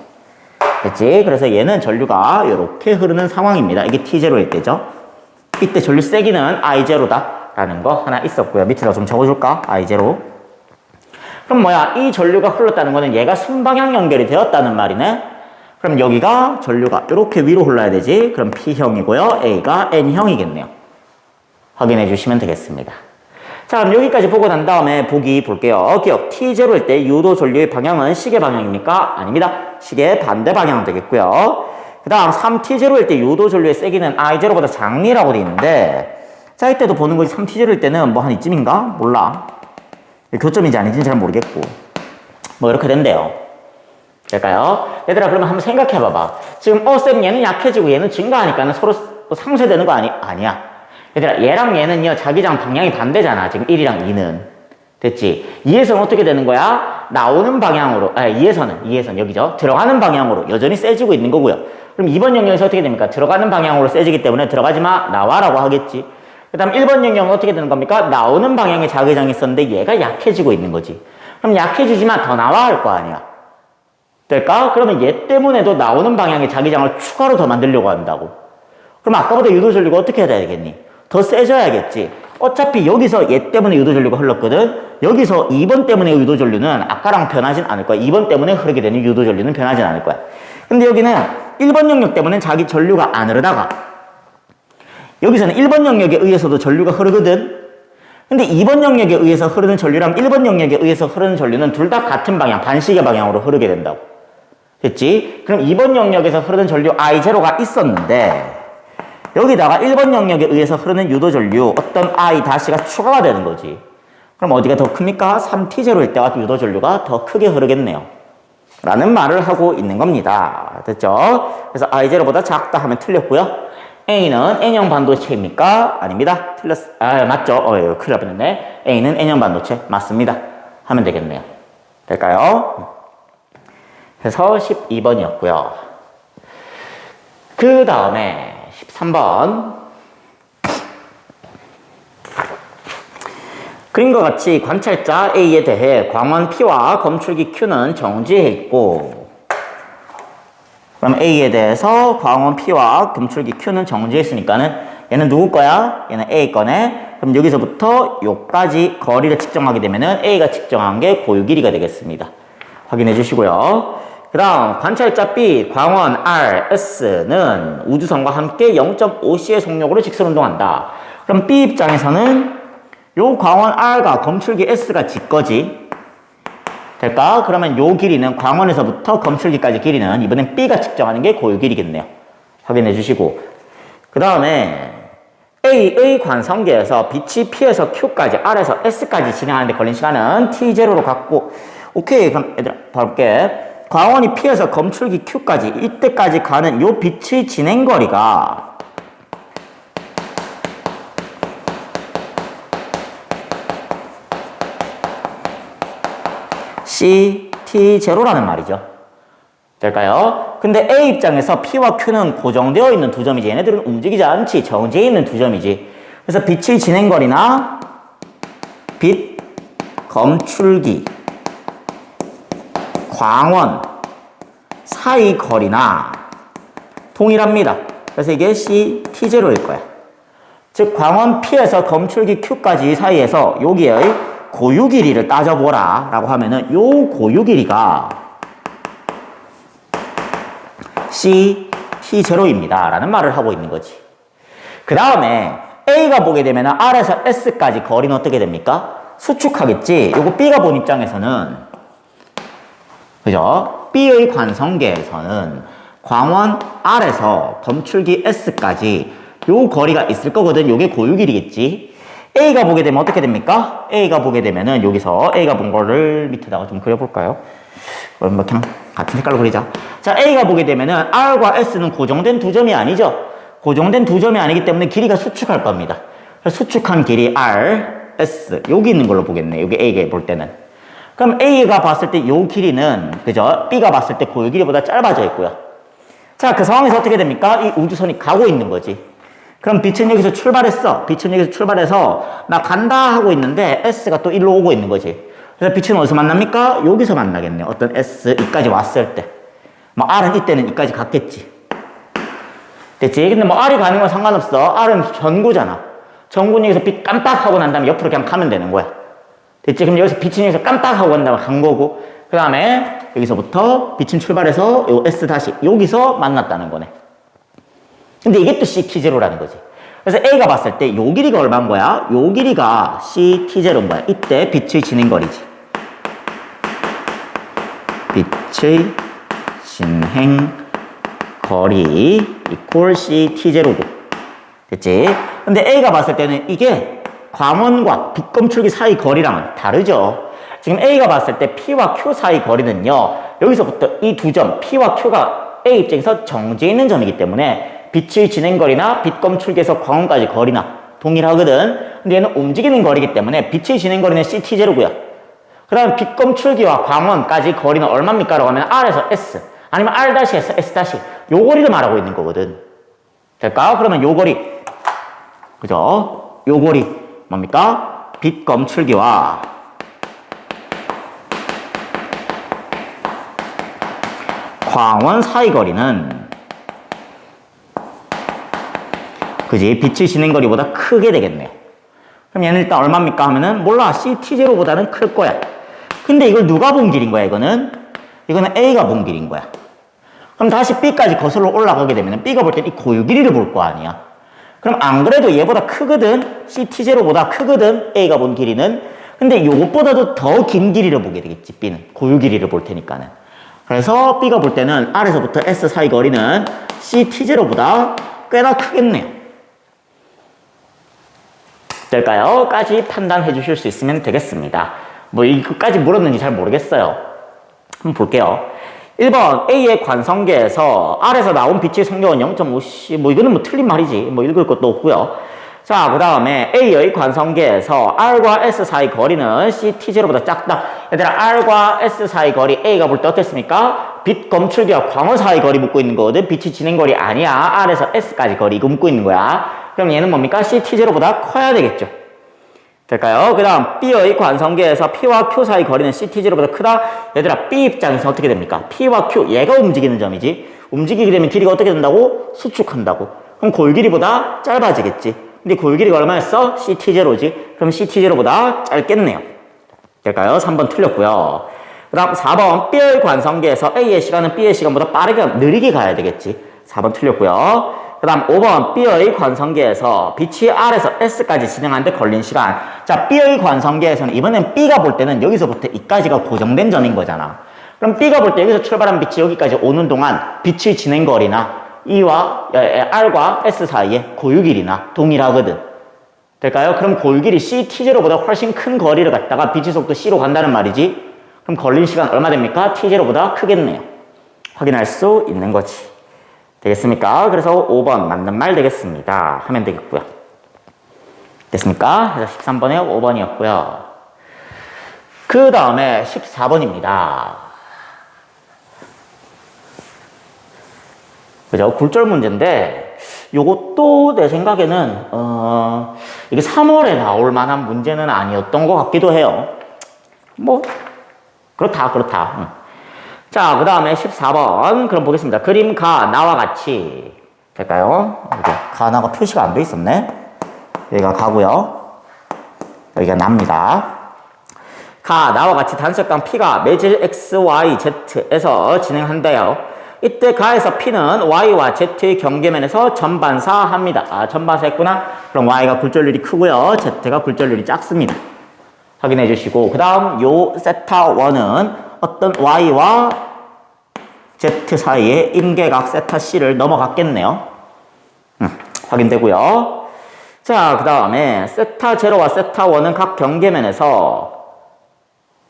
됐지? 그래서 얘는 전류가 이렇게 흐르는 상황입니다. 이게 T0일 때죠. 이때 전류 세기는 I0다. 라는 거 하나 있었고요. 밑에다 좀 적어줄까? I0. 그럼 뭐야? 이 전류가 흘렀다는 거는 얘가 순방향 연결이 되었다는 말이네. 그럼 여기가 전류가 이렇게 위로 흘러야 되지. 그럼 P형이고요. A가 N형이겠네요. 확인해 주시면 되겠습니다. 자, 그럼 여기까지 보고 난 다음에 보기 볼게요. 기억, T0일 때 유도 전류의 방향은 시계 방향입니까? 아닙니다. 시계 반대 방향 되겠고요. 그 다음 3T0일 때 유도 전류의 세기는 I0보다 작니라고 되어 있는데 자, 이때도 보는 거지. 3T0일 때는 뭐 한 이쯤인가? 몰라. 교점인지 아닌지는 잘 모르겠고 뭐 이렇게 된대요. 될까요? 얘들아 그러면 한번 생각해 봐봐. 지금 쌤 얘는 약해지고 얘는 증가하니까는 서로 상쇄되는 거 아니야. 얘들아 얘랑 얘는요 자기장 방향이 반대잖아. 지금 1이랑 2는 됐지? 2에서는 어떻게 되는 거야? 나오는 방향으로 2에서는 여기죠. 들어가는 방향으로 여전히 세지고 있는 거고요. 그럼 2번 영역에서 어떻게 됩니까? 들어가는 방향으로 세지기 때문에 들어가지 마 나와라고 하겠지. 그 다음 1번 영역은 어떻게 되는 겁니까? 나오는 방향에 자기장이 있었는데 얘가 약해지고 있는 거지. 그럼 약해지지만 더 나와 할 거 아니야. 될까? 그러면 얘 때문에도 나오는 방향에 자기장을 추가로 더 만들려고 한다고. 그럼 아까보다 유도 전류가 어떻게 해야 되겠니? 더 세져야겠지. 어차피 여기서 얘 때문에 유도 전류가 흘렀거든. 여기서 2번 때문에 유도 전류는 아까랑 변하진 않을 거야. 2번 때문에 흐르게 되는 유도 전류는 변하진 않을 거야. 근데 여기는 1번 영역 때문에 자기 전류가 안 흐르다가 여기서는 1번 영역에 의해서도 전류가 흐르거든. 근데 2번 영역에 의해서 흐르는 전류랑 1번 영역에 의해서 흐르는 전류는 둘 다 같은 방향, 반시계 방향으로 흐르게 된다고. 됐지? 그럼 2번 영역에서 흐르는 전류 I0가 있었는데 여기다가 1번 영역에 의해서 흐르는 유도 전류 어떤 I 다시가 추가가 되는 거지. 그럼 어디가 더 큽니까? 3T0일 때와 유도 전류가 더 크게 흐르겠네요. 라는 말을 하고 있는 겁니다. 됐죠? 그래서 I0보다 작다 하면 틀렸고요. A는 N형 반도체입니까? 아닙니다. 맞죠? 큰일 날 뻔했네. A는 N형 반도체. 맞습니다. 하면 되겠네요. 될까요? 그래서 12번이었고요. 그 다음에 13번. 그림과 같이 관찰자 A에 대해 광원 P와 검출기 Q는 정지해 있고 그럼 A에 대해서 광원 P와 검출기 Q는 정지했으니까는 얘는 누구 거야? 얘는 A 거네. 그럼 여기서부터 요까지 거리를 측정하게 되면은 A가 측정한 게 고유 길이가 되겠습니다. 확인해 주시고요. 그 다음 관찰자 B, 광원 R, S는 우주선과 함께 0.5C의 속력으로 직선운동한다. 그럼 B 입장에서는 요 광원 R과 검출기 S가 지 거지. 될까? 그러면 요 길이는 광원에서부터 검출기까지 길이는 이번엔 B가 측정하는 게 고유 길이겠네요. 확인해 주시고. 그 다음에 A의 관성계에서 빛이 P에서 Q까지, R에서 S까지 진행하는데 걸린 시간은 T0로 갖고, 오케이. 그럼 얘들아, 볼게. 광원이 P에서 검출기 Q까지, 이때까지 가는 요 빛의 진행거리가 CT0라는 말이죠. 될까요? 근데 A 입장에서 P와 Q는 고정되어 있는 두 점이지, 얘네들은 움직이지 않지, 정지해 있는 두 점이지. 그래서 빛의 진행거리나 빛 검출기 광원 사이 거리나 동일합니다. 그래서 이게 CT0일 거야. 즉 광원 P에서 검출기 Q까지 사이에서 여기의 고유 길이를 따져보라 라고 하면은 요 고유 길이가 CT0입니다 라는 말을 하고 있는 거지. 그 다음에 A가 보게 되면 R에서 S까지 거리는 어떻게 됩니까? 수축하겠지. 요거 B가 본 입장에서는, 그죠? B의 관성계에서는 광원 R에서 검출기 S까지 요 거리가 있을 거거든. 요게 고유 길이겠지. A가 보게 되면 어떻게 됩니까? A가 보게 되면은 여기서 A가 본 거를 밑에다가 좀 그려볼까요? 그럼 뭐 그냥 같은 색깔로 그리자. 자, A가 보게 되면은 R과 S는 고정된 두 점이 아니죠. 고정된 두 점이 아니기 때문에 길이가 수축할 겁니다. 수축한 길이 R, S 여기 있는 걸로 보겠네. 여기 A가 볼 때는. 그럼 A가 봤을 때 요 길이는, 그죠? B가 봤을 때 고유 길이보다 짧아져 있고요. 자, 그 상황에서 어떻게 됩니까? 이 우주선이 가고 있는 거지. 그럼 빛은 여기서 출발했어. 빛은 여기서 출발해서 나 간다 하고 있는데 S가 또 일로 오고 있는 거지. 그래서 빛은 어디서 만납니까? 여기서 만나겠네. 어떤 S, 이까지 왔을 때. 뭐 R은 이때는 이까지 갔겠지. 됐지? 근데 뭐 R이 가는 건 상관없어. R은 전구잖아. 전구는 여기서 빛 깜빡하고 난 다음에 옆으로 그냥 가면 되는 거야. 됐지? 그럼 여기서 빛은 여기서 깜빡하고 간 다음에 간 거고, 그 다음에 여기서부터 빛은 출발해서 요 S 다시 여기서 만났다는 거네. 근데 이게 또 CT0라는 거지. 그래서 A가 봤을 때 요 길이가 얼마인 거야? 요 길이가 CT0인 거야. 이때 빛의 진행거리지. 빛의 진행거리 이퀄 CT0고. 됐지? 근데 A가 봤을 때는 이게 광원과 빛 검출기 사이 거리랑은 다르죠. 지금 A가 봤을 때 P와 Q 사이 거리는요, 여기서부터 이 두 점, P와 Q가 A 입장에서 정지해 있는 점이기 때문에 빛의 진행거리나 빛 검출기에서 광원까지 거리나 동일하거든. 근데 얘는 움직이는 거리이기 때문에 빛의 진행거리는 CT0고요. 그 다음에 빛 검출기와 광원까지 거리는 얼마입니까? 라고 하면 R에서 S, 아니면 R-에서 S-, 요 거리를 말하고 있는 거거든. 될까? 그러면 요 거리, 그죠? 요 거리 뭡니까? 빛 검출기와 광원 사이 거리는, 그지? 빛의 진행거리보다 크게 되겠네요. 그럼 얘는 일단 얼마입니까? 하면은 몰라. CT0보다는 클 거야. 근데 이걸 누가 본 길인 거야? 이거는 A가 본 길인 거야. 그럼 다시 B까지 거슬러 올라가게 되면 B가 볼 땐 이 고유 길이를 볼 거 아니야. 그럼 안 그래도 얘보다 크거든. CT0보다 크거든. A가 본 길이는. 근데 이것보다도 더 긴 길이를 보게 되겠지. B는 고유 길이를 볼 테니까는. 그래서 B가 볼 때는 R에서부터 S 사이 거리는 CT0보다 꽤나 크겠네요. 될까요? 까지 판단해 주실 수 있으면 되겠습니다. 뭐 이거까지 물었는지 잘 모르겠어요. 한번 볼게요. 1번 A의 관성계에서 R에서 나온 빛의 속력은 0.5C. 뭐 이거는 뭐 틀린 말이지. 뭐 읽을 것도 없고요. 자, 그 다음에 A의 관성계에서 R과 S 사이 거리는 CT0보다 작다. 얘들아, R과 S 사이 거리 A가 볼 때 어땠습니까? 빛 검출기와 광원 사이 거리 묻고 있는 거거든. 빛이 진행거리 아니야. R에서 S까지 거리 이거 묻고 있는 거야. 그럼 얘는 뭡니까? CT0보다 커야 되겠죠. 될까요? 그 다음 B의 관성계에서 P와 Q 사이 거리는 CT0보다 크다. 얘들아, B 입장에서 어떻게 됩니까? P와 Q, 얘가 움직이는 점이지. 움직이게 되면 길이가 어떻게 된다고? 수축한다고. 그럼 골 길이보다 짧아지겠지. 근데 골 길이가 얼마였어? CT0지. 그럼 CT0보다 짧겠네요. 될까요? 3번 틀렸고요. 그 그 다음 4번 B의 관성계에서 A의 시간은 B의 시간보다 빠르게 느리게 가야 되겠지. 4번 틀렸고요. 그 다음 5번 B의 관성계에서 빛이 R에서 S까지 진행하는데 걸린 시간. 자, B의 관성계에서는 이번엔 B가 볼 때는 여기서부터 이까지가 고정된 점인 거잖아. 그럼 B가 볼 때 여기서 출발한 빛이 여기까지 오는 동안 빛의 진행거리나 E와 R과 S 사이에 고유길이나 동일하거든. 될까요? 그럼 고유길이 T0보다 훨씬 큰 거리를 갔다가 빛의 속도 C로 간다는 말이지. 그럼 걸린 시간 얼마 됩니까? T0보다 크겠네요. 확인할 수 있는 거지. 되겠습니까? 그래서 5번 맞는 말 되겠습니다. 하면 되겠고요. 됐습니까? 그래서 13번에 5번이었고요. 그 다음에 14번입니다. 그죠? 굴절 문제인데 요것도 내 생각에는 이게 3월에 나올 만한 문제는 아니었던 것 같기도 해요. 뭐 그렇다. 자, 그 다음에 14번 그럼 보겠습니다. 그림 가 나와 같이 될까요? 여기 가나가 표시가 안 돼 있었네. 여기가 가고요. 여기가 납니다. 가 나와 같이 단색감 P가 매질 X, Y, Z에서 진행한대요. 이때 가에서 P는 Y와 Z의 경계면에서 전반사합니다. 아, 전반사했구나. 그럼 Y가 굴절률이 크고요. Z가 굴절률이 작습니다. 확인해 주시고 그 다음 요 세타1은 어떤 Y와 Z 사이에 임계각 세타 C를 넘어갔겠네요. 확인되고요. 자, 그 다음에 세타 0와 세타 1은 각 경계면에서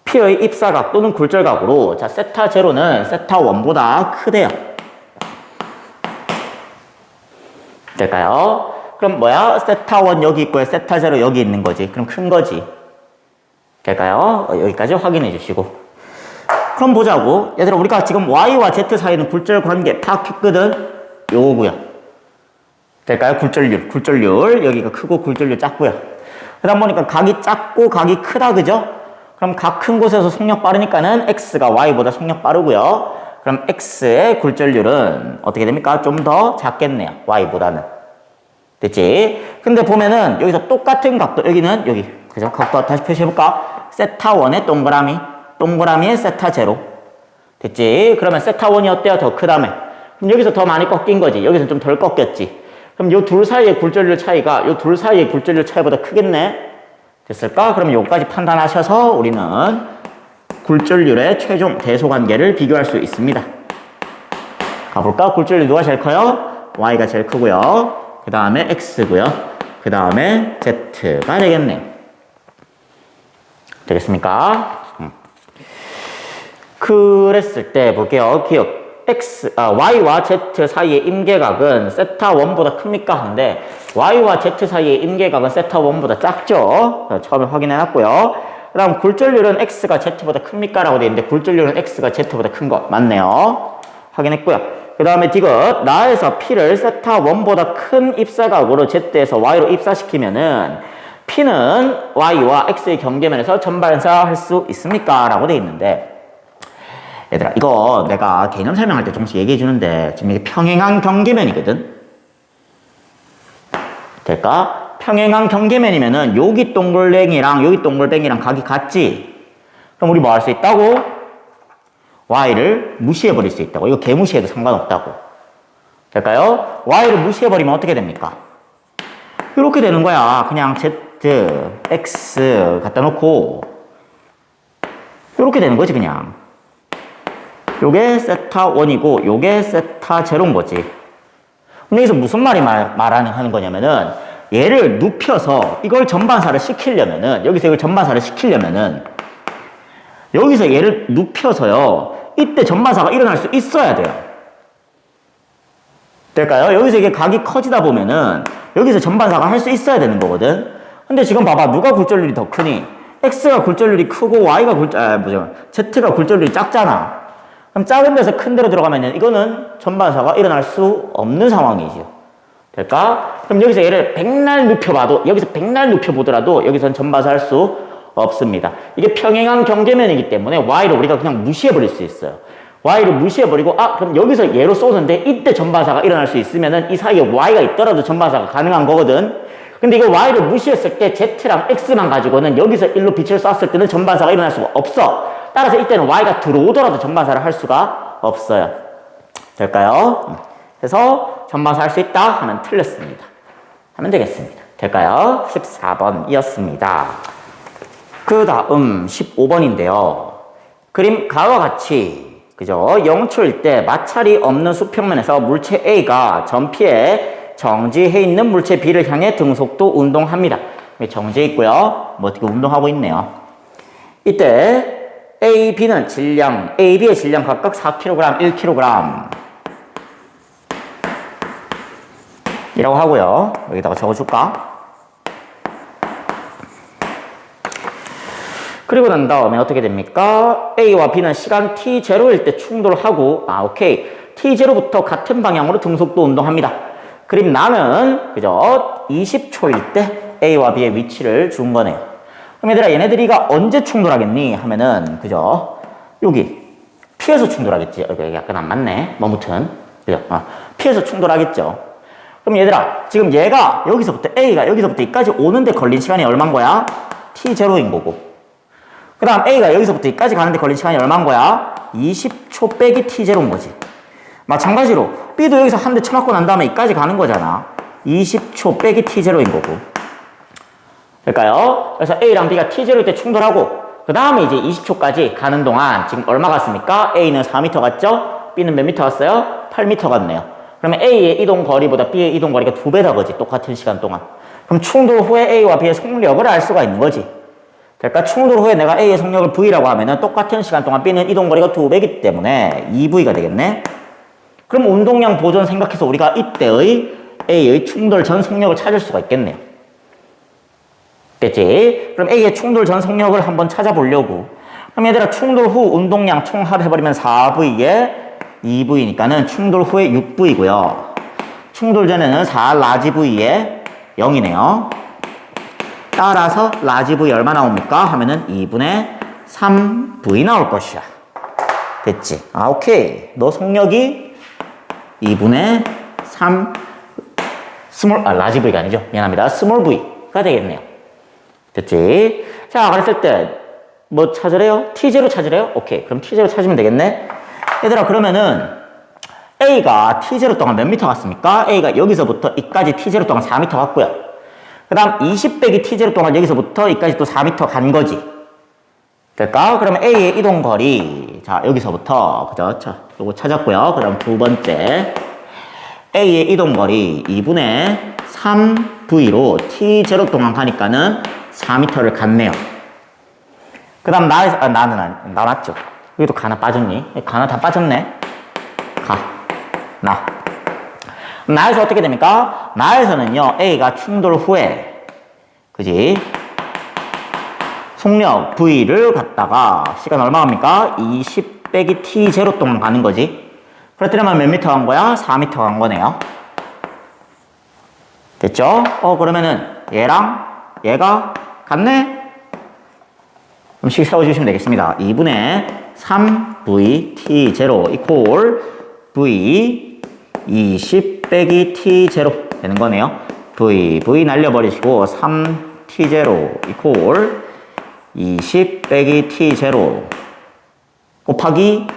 P의 입사각 또는 굴절각으로 자, 세타 0는 세타 1보다 크대요. 될까요? 그럼 뭐야? 세타 1 여기 있고요. 세타 0 여기 있는 거지. 그럼 큰 거지. 될까요? 여기까지 확인해 주시고. 그럼 보자고. 얘들아, 우리가 지금 Y와 Z 사이는 굴절 관계 파악했거든? 요거고요. 될까요? 굴절률. 여기가 크고 굴절률 작고요. 그 다음 보니까 각이 작고 각이 크다, 그죠? 그럼 각 큰 곳에서 속력 빠르니까는 X가 Y보다 속력 빠르고요. 그럼 X의 굴절률은 어떻게 됩니까? 좀 더 작겠네요. Y보다는. 됐지? 근데 보면은 여기서 똑같은 각도, 여기는 여기. 그죠? 각도 다시 표시해볼까? 세타 1의 동그라미의 세타 0. 됐지? 그러면 세타 1이 어때요? 더 크다며. 그럼 여기서 더 많이 꺾인 거지. 여기서 좀 덜 꺾였지. 그럼 요 둘 사이의 굴절률 차이가 보다 크겠네? 됐을까? 그럼 요까지 판단하셔서 우리는 굴절률의 최종 대소관계를 비교할 수 있습니다. 가볼까? 굴절률 누가 제일 커요? Y가 제일 크고요. 그 다음에 X고요. 그 다음에 Z가 되겠네. 되겠습니까? 그랬을 때 볼게요. 기억. Y와 Z 사이의 임계각은 세타 1보다 큽니까? 하는데 Y와 Z 사이의 임계각은 세타 1보다 작죠? 처음에 확인해놨고요. 그 다음 굴절률은 X가 Z보다 큽니까? 라고 되어 있는데 굴절률은 X가 Z보다 큰 거 맞네요. 확인했고요. 그 다음에 디귿 나에서 P를 세타 1보다 큰 입사각으로 Z에서 Y로 입사시키면은 P는 Y와 X의 경계면에서 전반사할 수 있습니까? 라고 되어 있는데 얘들아, 이거 내가 개념 설명할 때 조금씩 얘기해 주는데 지금 이게 평행한 경계면이거든? 될까? 평행한 경계면이면은 여기 동글뱅이랑 여기 동글뱅이랑 각이 같지? 그럼 우리 뭐 할 수 있다고? Y를 무시해버릴 수 있다고. 이거 개무시해도 상관없다고. 될까요? Y를 무시해버리면 어떻게 됩니까? 이렇게 되는 거야. 그냥 Z, X 갖다 놓고 이렇게 되는 거지 그냥. 요게 세타 1이고 요게 세타 0인 거지. 근데 여기서 무슨 말이 하는 거냐면은 얘를 눕혀서 이걸 전반사를 시키려면은 여기서 이걸 전반사를 시키려면은 여기서 얘를 눕혀서요 이때 전반사가 일어날 수 있어야 돼요. 될까요? 여기서 이게 각이 커지다 보면은 여기서 전반사가 할 수 있어야 되는 거거든. 근데 지금 봐봐, 누가 굴절률이 더 크니? X가 굴절률이 크고 Z가 굴절률이 작잖아. 그럼 작은 데서 큰 데로 들어가면 이거는 전반사가 일어날 수 없는 상황이죠. 될까? 그럼 여기서 얘를 백날 눕혀봐도, 여기서 백날 눕혀보더라도 여기서는 전반사 할 수 없습니다. 이게 평행한 경계면이기 때문에 Y를 우리가 그냥 무시해버릴 수 있어요. Y를 무시해버리고, 그럼 여기서 얘로 쏘는데 이때 전반사가 일어날 수 있으면은 이 사이에 Y가 있더라도 전반사가 가능한 거거든. 근데 이거 Y를 무시했을 때 Z랑 X만 가지고는 여기서 일로 빛을 쐈을 때는 전반사가 일어날 수가 없어. 따라서 이때는 Y가 들어오더라도 전반사를 할 수가 없어요. 될까요? 그래서 전반사 할 수 있다 하면 틀렸습니다. 하면 되겠습니다. 될까요? 14번이었습니다. 그 다음 15번인데요. 그림 가와 같이 그죠? 영초일 때 마찰이 없는 수평면에서 물체 A가 전피에 정지해 있는 물체 B를 향해 등속도 운동합니다. 정지해 있고요. 뭐 어떻게 운동하고 있네요. 이때 A, B는 질량, A, B의 질량 각각 4kg, 1kg 이라고 하고요. 여기다가 적어줄까? 그리고 난 다음에 어떻게 됩니까? A와 B는 시간 t0일 때 충돌하고, 오케이. t0부터 같은 방향으로 등속도 운동합니다. 그림 나는, 그죠? 20초일 때 A와 B의 위치를 준 거네요. 그럼 얘들아, 얘네들이가 언제 충돌하겠니? 하면은, 그죠? 여기, P에서 충돌하겠지. 여기 약간 안 맞네. 뭐, 아무튼. 그죠? P에서 충돌하겠죠. 그럼 얘들아, 지금 얘가 여기서부터, A가 여기서부터 여기까지 오는데 걸린 시간이 얼마인 거야? t0인 거고. 그 다음 A가 여기서부터 여기까지 가는데 걸린 시간이 얼마인 거야? 20초 빼기 t0인 거지. 마찬가지로 B도 여기서 한 대 쳐맞고 난 다음에 여기까지 가는 거잖아. 20초 빼기 t0인 거고. 될까요? 그래서 A랑 B가 t0일 때 충돌하고 그 다음에 이제 20초까지 가는 동안 지금 얼마 갔습니까? A는 4m 갔죠? B는 몇 m 갔어요? 8m 갔네요. 그러면 A의 이동 거리보다 B의 이동 거리가 2배다 거지. 똑같은 시간 동안. 그럼 충돌 후에 A와 B의 속력을 알 수가 있는 거지. 그러니까 충돌 후에 내가 A의 속력을 V라고 하면은 똑같은 시간 동안 B는 이동 거리가 2배이기 때문에 2V가 되겠네. 그럼 운동량 보존 생각해서 우리가 이때의 A의 충돌 전 속력을 찾을 수가 있겠네요. 됐지? 그럼 A의 충돌 전 속력을 한번 찾아보려고. 그럼 얘들아 충돌 후 운동량 총합해버리면 4V에 2V니까는 충돌 후에 6V고요. 충돌 전에는 4 라지 V에 0이네요. 따라서 라지 V 얼마 나옵니까? 하면은 2분의 3V 나올 것이야. 됐지? 오케이. 너 속력이 2분의 3 라지 V가 아니죠. 미안합니다. 스몰 V가 되겠네요. 됐지? 자, 그랬을 때 뭐 찾으래요? T0 찾으래요? 오케이. 그럼 T0 찾으면 되겠네. 얘들아, 그러면은 A가 T0 동안 몇 미터 갔습니까? A가 여기서부터 이까지 T0 동안 4m 갔고요. 그 다음 20 빼기 t0 동안 여기서부터 여기까지 또 4m 간 거지. 될까? 그러면 A의 이동 거리. 자, 여기서부터. 그죠? 자, 요거 찾았고요. 그 다음 두 번째. A의 이동 거리 2분의 3V로 t0 동안 가니까는 4m를 갔네요. 그 다음 나 맞죠? 여기도 가나 빠졌니? 가나 다 빠졌네? 나. 나에서 어떻게 됩니까? 나에서는요, A가 충돌 후에, 그지? 속력 V를 갖다가, 시간 얼마 갑니까? 20 빼기 T0 동안 가는 거지. 그렇다면 몇 미터 간 거야? 4미터 간 거네요. 됐죠? 그러면은, 얘랑 얘가 같네? 그럼 식 세워주시면 되겠습니다. 2분의 3V T0 이퀄 V 20 빼기 T0 되는 거네요. V 날려버리시고 3T0 이퀄 20 빼기 T0 곱하기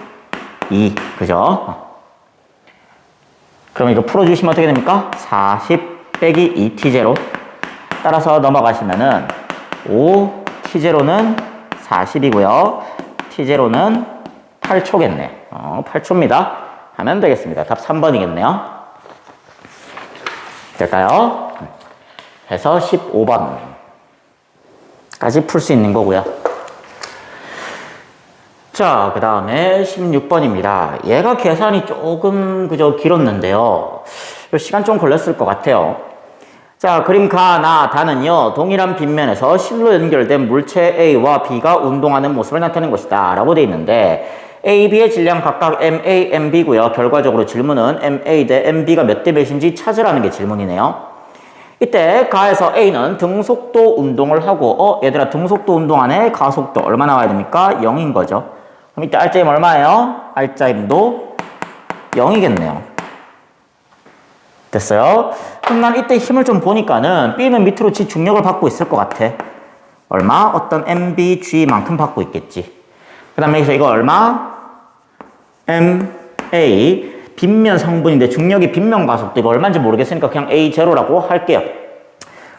2 그죠? 그럼 이거 풀어주시면 어떻게 됩니까? 40 빼기 2T0 따라서 넘어가시면은 5T0는 40이고요. T0는 8초겠네. 8초입니다. 하면 되겠습니다. 답 3번이겠네요. 될까요? 해서 15번까지 풀 수 있는 거고요. 자, 그 다음에 16번입니다. 얘가 계산이 조금 그저 길었는데요. 시간 좀 걸렸을 것 같아요. 자, 그림 가, 나, 다는요, 동일한 빗면에서 실로 연결된 물체 A와 B가 운동하는 모습을 나타내는 것이다. 라고 되어 있는데, A, B의 질량 각각 MA, MB고요. 결과적으로 질문은 MA 대 MB가 몇 대 몇인지 찾으라는 게 질문이네요. 이때 가에서 A는 등속도 운동을 하고, 얘들아, 등속도 운동 안에 가속도 얼마 나와야 됩니까? 0인 거죠. 그럼 이때 알짜임 얼마예요? 알짜임도 0이겠네요. 됐어요? 그럼 난 이때 힘을 좀 보니까는 B는 밑으로 지 중력을 받고 있을 것 같아. 얼마? 어떤 MBG만큼 받고 있겠지. 그 다음에 여기서 이거 얼마? MA 빗면 성분인데 중력이 빗면 가속도 이거 얼마인지 모르겠으니까 그냥 A0라고 할게요.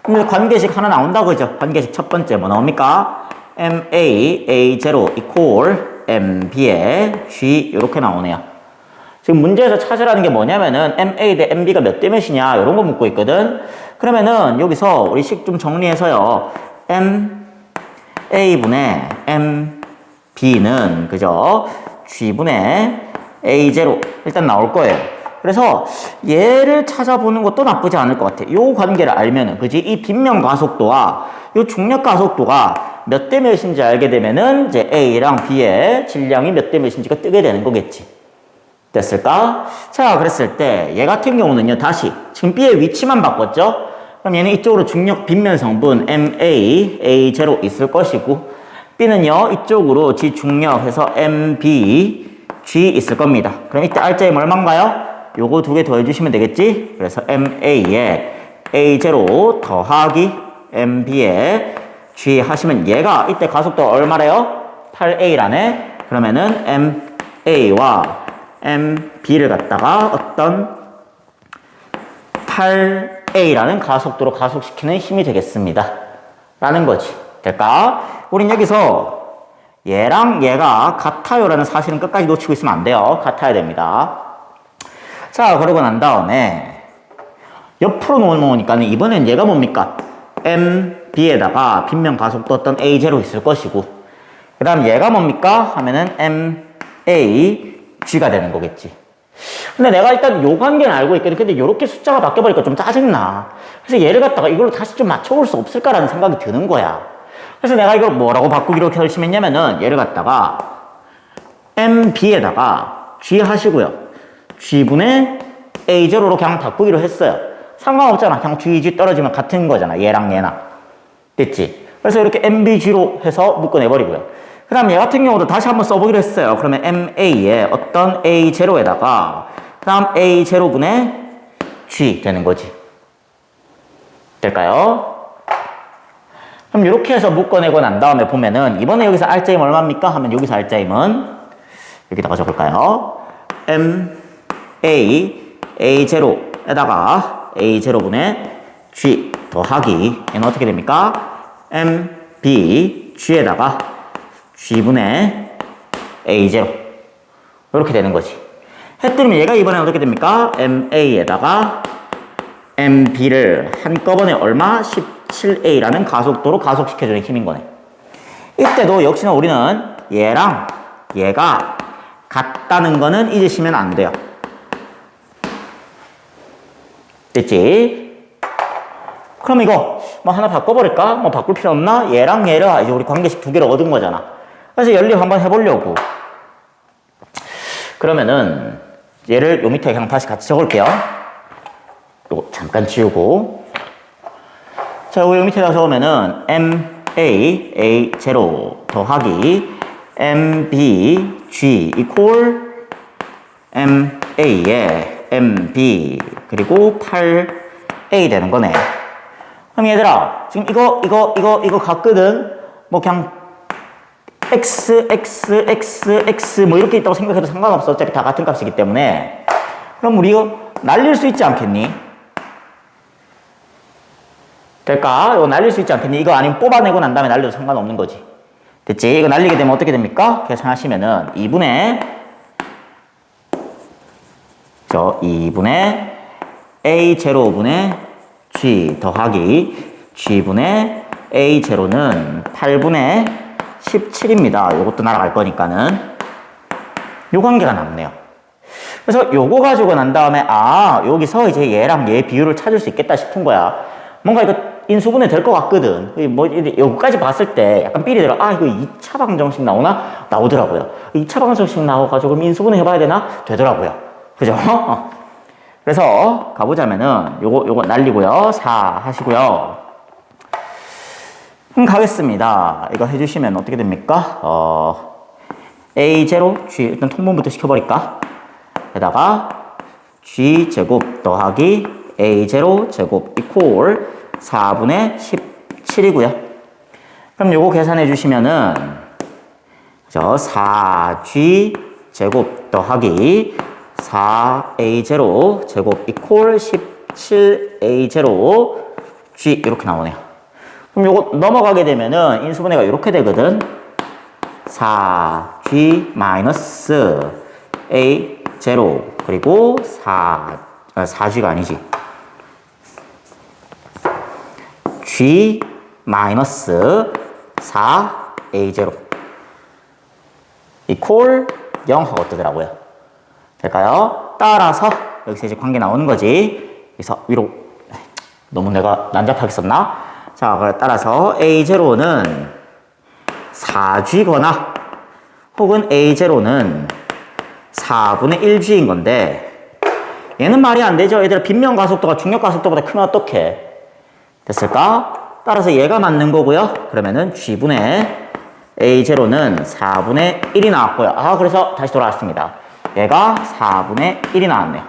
그럼 관계식 하나 나온다 그죠? 관계식 첫 번째 뭐 나옵니까? MA A0 equal MB의 G 이렇게 나오네요. 지금 문제에서 찾으라는 게 뭐냐면은 MA 대 MB가 몇 대 몇이냐 이런 거 묻고 있거든. 그러면은 여기서 우리 식 좀 정리해서요. MA분의 MB는 그죠? G분의 A0 일단 나올 거예요. 그래서 얘를 찾아보는 것도 나쁘지 않을 것 같아. 요 관계를 알면은 그지? 이 빗면 가속도와 요 중력 가속도가 몇 대 몇인지 알게 되면은 이제 A랑 B의 질량이 몇 대 몇인지가 뜨게 되는 거겠지. 됐을까? 자, 그랬을 때 얘 같은 경우는요. 다시 지금 B의 위치만 바꿨죠? 그럼 얘는 이쪽으로 중력 빗면 성분 MA, A0 있을 것이고 B는요. 이쪽으로 G 중력 해서 MB, G 있을 겁니다. 그럼 이때 R자임 얼마인가요? 요거 두 개 더해주시면 되겠지? 그래서 MA에 A0 더하기 MB에 G 하시면 얘가 이때 가속도 얼마래요? 8A라네? 그러면은 MA와 MB를 갖다가 어떤 8A라는 가속도로 가속시키는 힘이 되겠습니다. 라는 거지. 될까? 우린 여기서 얘랑 얘가 같아요라는 사실은 끝까지 놓치고 있으면 안 돼요. 같아야 됩니다. 자, 그러고 난 다음에 옆으로 놓으니까는 이번엔 얘가 뭡니까? MB에다가 빗면 가속도 어떤 A0 있을 것이고 그 다음 얘가 뭡니까? 하면은 MAG가 되는 거겠지. 근데 내가 일단 요 관계는 알고 있거든. 근데 요렇게 숫자가 바뀌어버리니까 좀 짜증나. 그래서 얘를 갖다가 이걸로 다시 좀 맞춰볼 수 없을까라는 생각이 드는 거야. 그래서 내가 이걸 뭐라고 바꾸기로 결심했냐면은 얘를 갖다가 MB에다가 G 하시고요. G분의 A0로 그냥 바꾸기로 했어요. 상관없잖아. 그냥 GG 떨어지면 같은 거잖아. 얘랑 얘나. 됐지? 그래서 이렇게 MBG로 해서 묶어내버리고요. 그 다음 얘 같은 경우도 다시 한번 써보기로 했어요. 그러면 MA에 어떤 A0에다가 그 다음 A0분의 G 되는 거지. 될까요? 그럼 이렇게 해서 묶어내고 난 다음에 보면은 이번에 여기서 R자임 얼마입니까? 하면 여기서 R자임은 여기다가 적을까요? MA A0에다가 A0분의 G 더하기 얘는 어떻게 됩니까? MB G에다가 G분의 A0 이렇게 되는 거지. 했더니 얘가 이번에 어떻게 됩니까? MA에다가 MB를 한꺼번에 얼마? 17A라는 가속도로 가속시켜주는 힘인 거네. 이때도 역시나 우리는 얘랑 얘가 같다는 거는 잊으시면 안 돼요. 됐지? 그럼 이거 뭐 하나 바꿔버릴까? 뭐 바꿀 필요 없나? 얘랑 얘를 이제 우리 관계식 두 개를 얻은 거잖아. 그래서 연립 한번 해보려고. 그러면은 얘를 요 밑에 그냥 다시 같이 적을게요. 요거 잠깐 지우고. 자, 요 밑에다 적으면은 MA A0 더하기 MB G equal MA에 MB 그리고 8A 되는 거네. 그럼 얘들아 지금 이거 같거든. 뭐 그냥 X 뭐 이렇게 있다고 생각해도 상관없어. 어차피 다 같은 값이기 때문에. 그럼 우리 이거 날릴 수 있지 않겠니? 될까? 이거 날릴 수 있지 않겠니? 이거 아니면 뽑아내고 난 다음에 날려도 상관없는 거지. 됐지? 이거 날리게 되면 어떻게 됩니까? 계산하시면은 2분의 A0분의 G 더하기 G분의 A0는 8분의 17입니다. 요것도 날아갈 거니까는. 요 관계가 남네요. 그래서 요거 가지고 난 다음에 여기서 이제 얘랑 얘 비율을 찾을 수 있겠다 싶은 거야. 뭔가 이거 인수분해 될 것 같거든. 뭐 여기까지 봤을 때 약간 삘이 들어. 이거 2차 방정식 나오나? 나오더라고요. 2차 방정식 나와가지고 그럼 인수분해 해봐야 되나? 되더라고요. 그죠? 그래서 가보자면은 요거 날리고요. 4 하시고요. 가겠습니다. 이거 해주시면 어떻게 됩니까? A0 G 일단 통분부터 시켜버릴까? 게다가 G제곱 더하기 A0 제곱 이퀄 4분의 17이고요. 그럼 요거 계산해 주시면은 그죠? 4G 제곱 더하기 4A 제로 제곱 이퀄 17A 제로 G 이렇게 나오네요. 그럼 요거 넘어가게 되면은 인수분해가 이렇게 되거든. 4G 마이너스 A 제로 그리고 4G가 아니지. G 마이너스 4A 제로 이퀄 0 하고 뜨더라고요. 될까요? 따라서 여기서 이제 관계 나오는 거지. 그래서 위로 너무 내가 난잡하게 썼나? 자, 그래 따라서 A0는 4G거나 혹은 A0는 4분의 1G인 건데 얘는 말이 안 되죠. 얘들아 빗면 가속도가 중력 가속도보다 크면 어떡해? 됐을까? 따라서 얘가 맞는 거고요. 그러면은 G분의 A0는 4분의 1이 나왔고요. 아, 그래서 다시 돌아왔습니다. 얘가 4분의 1이 나왔네요.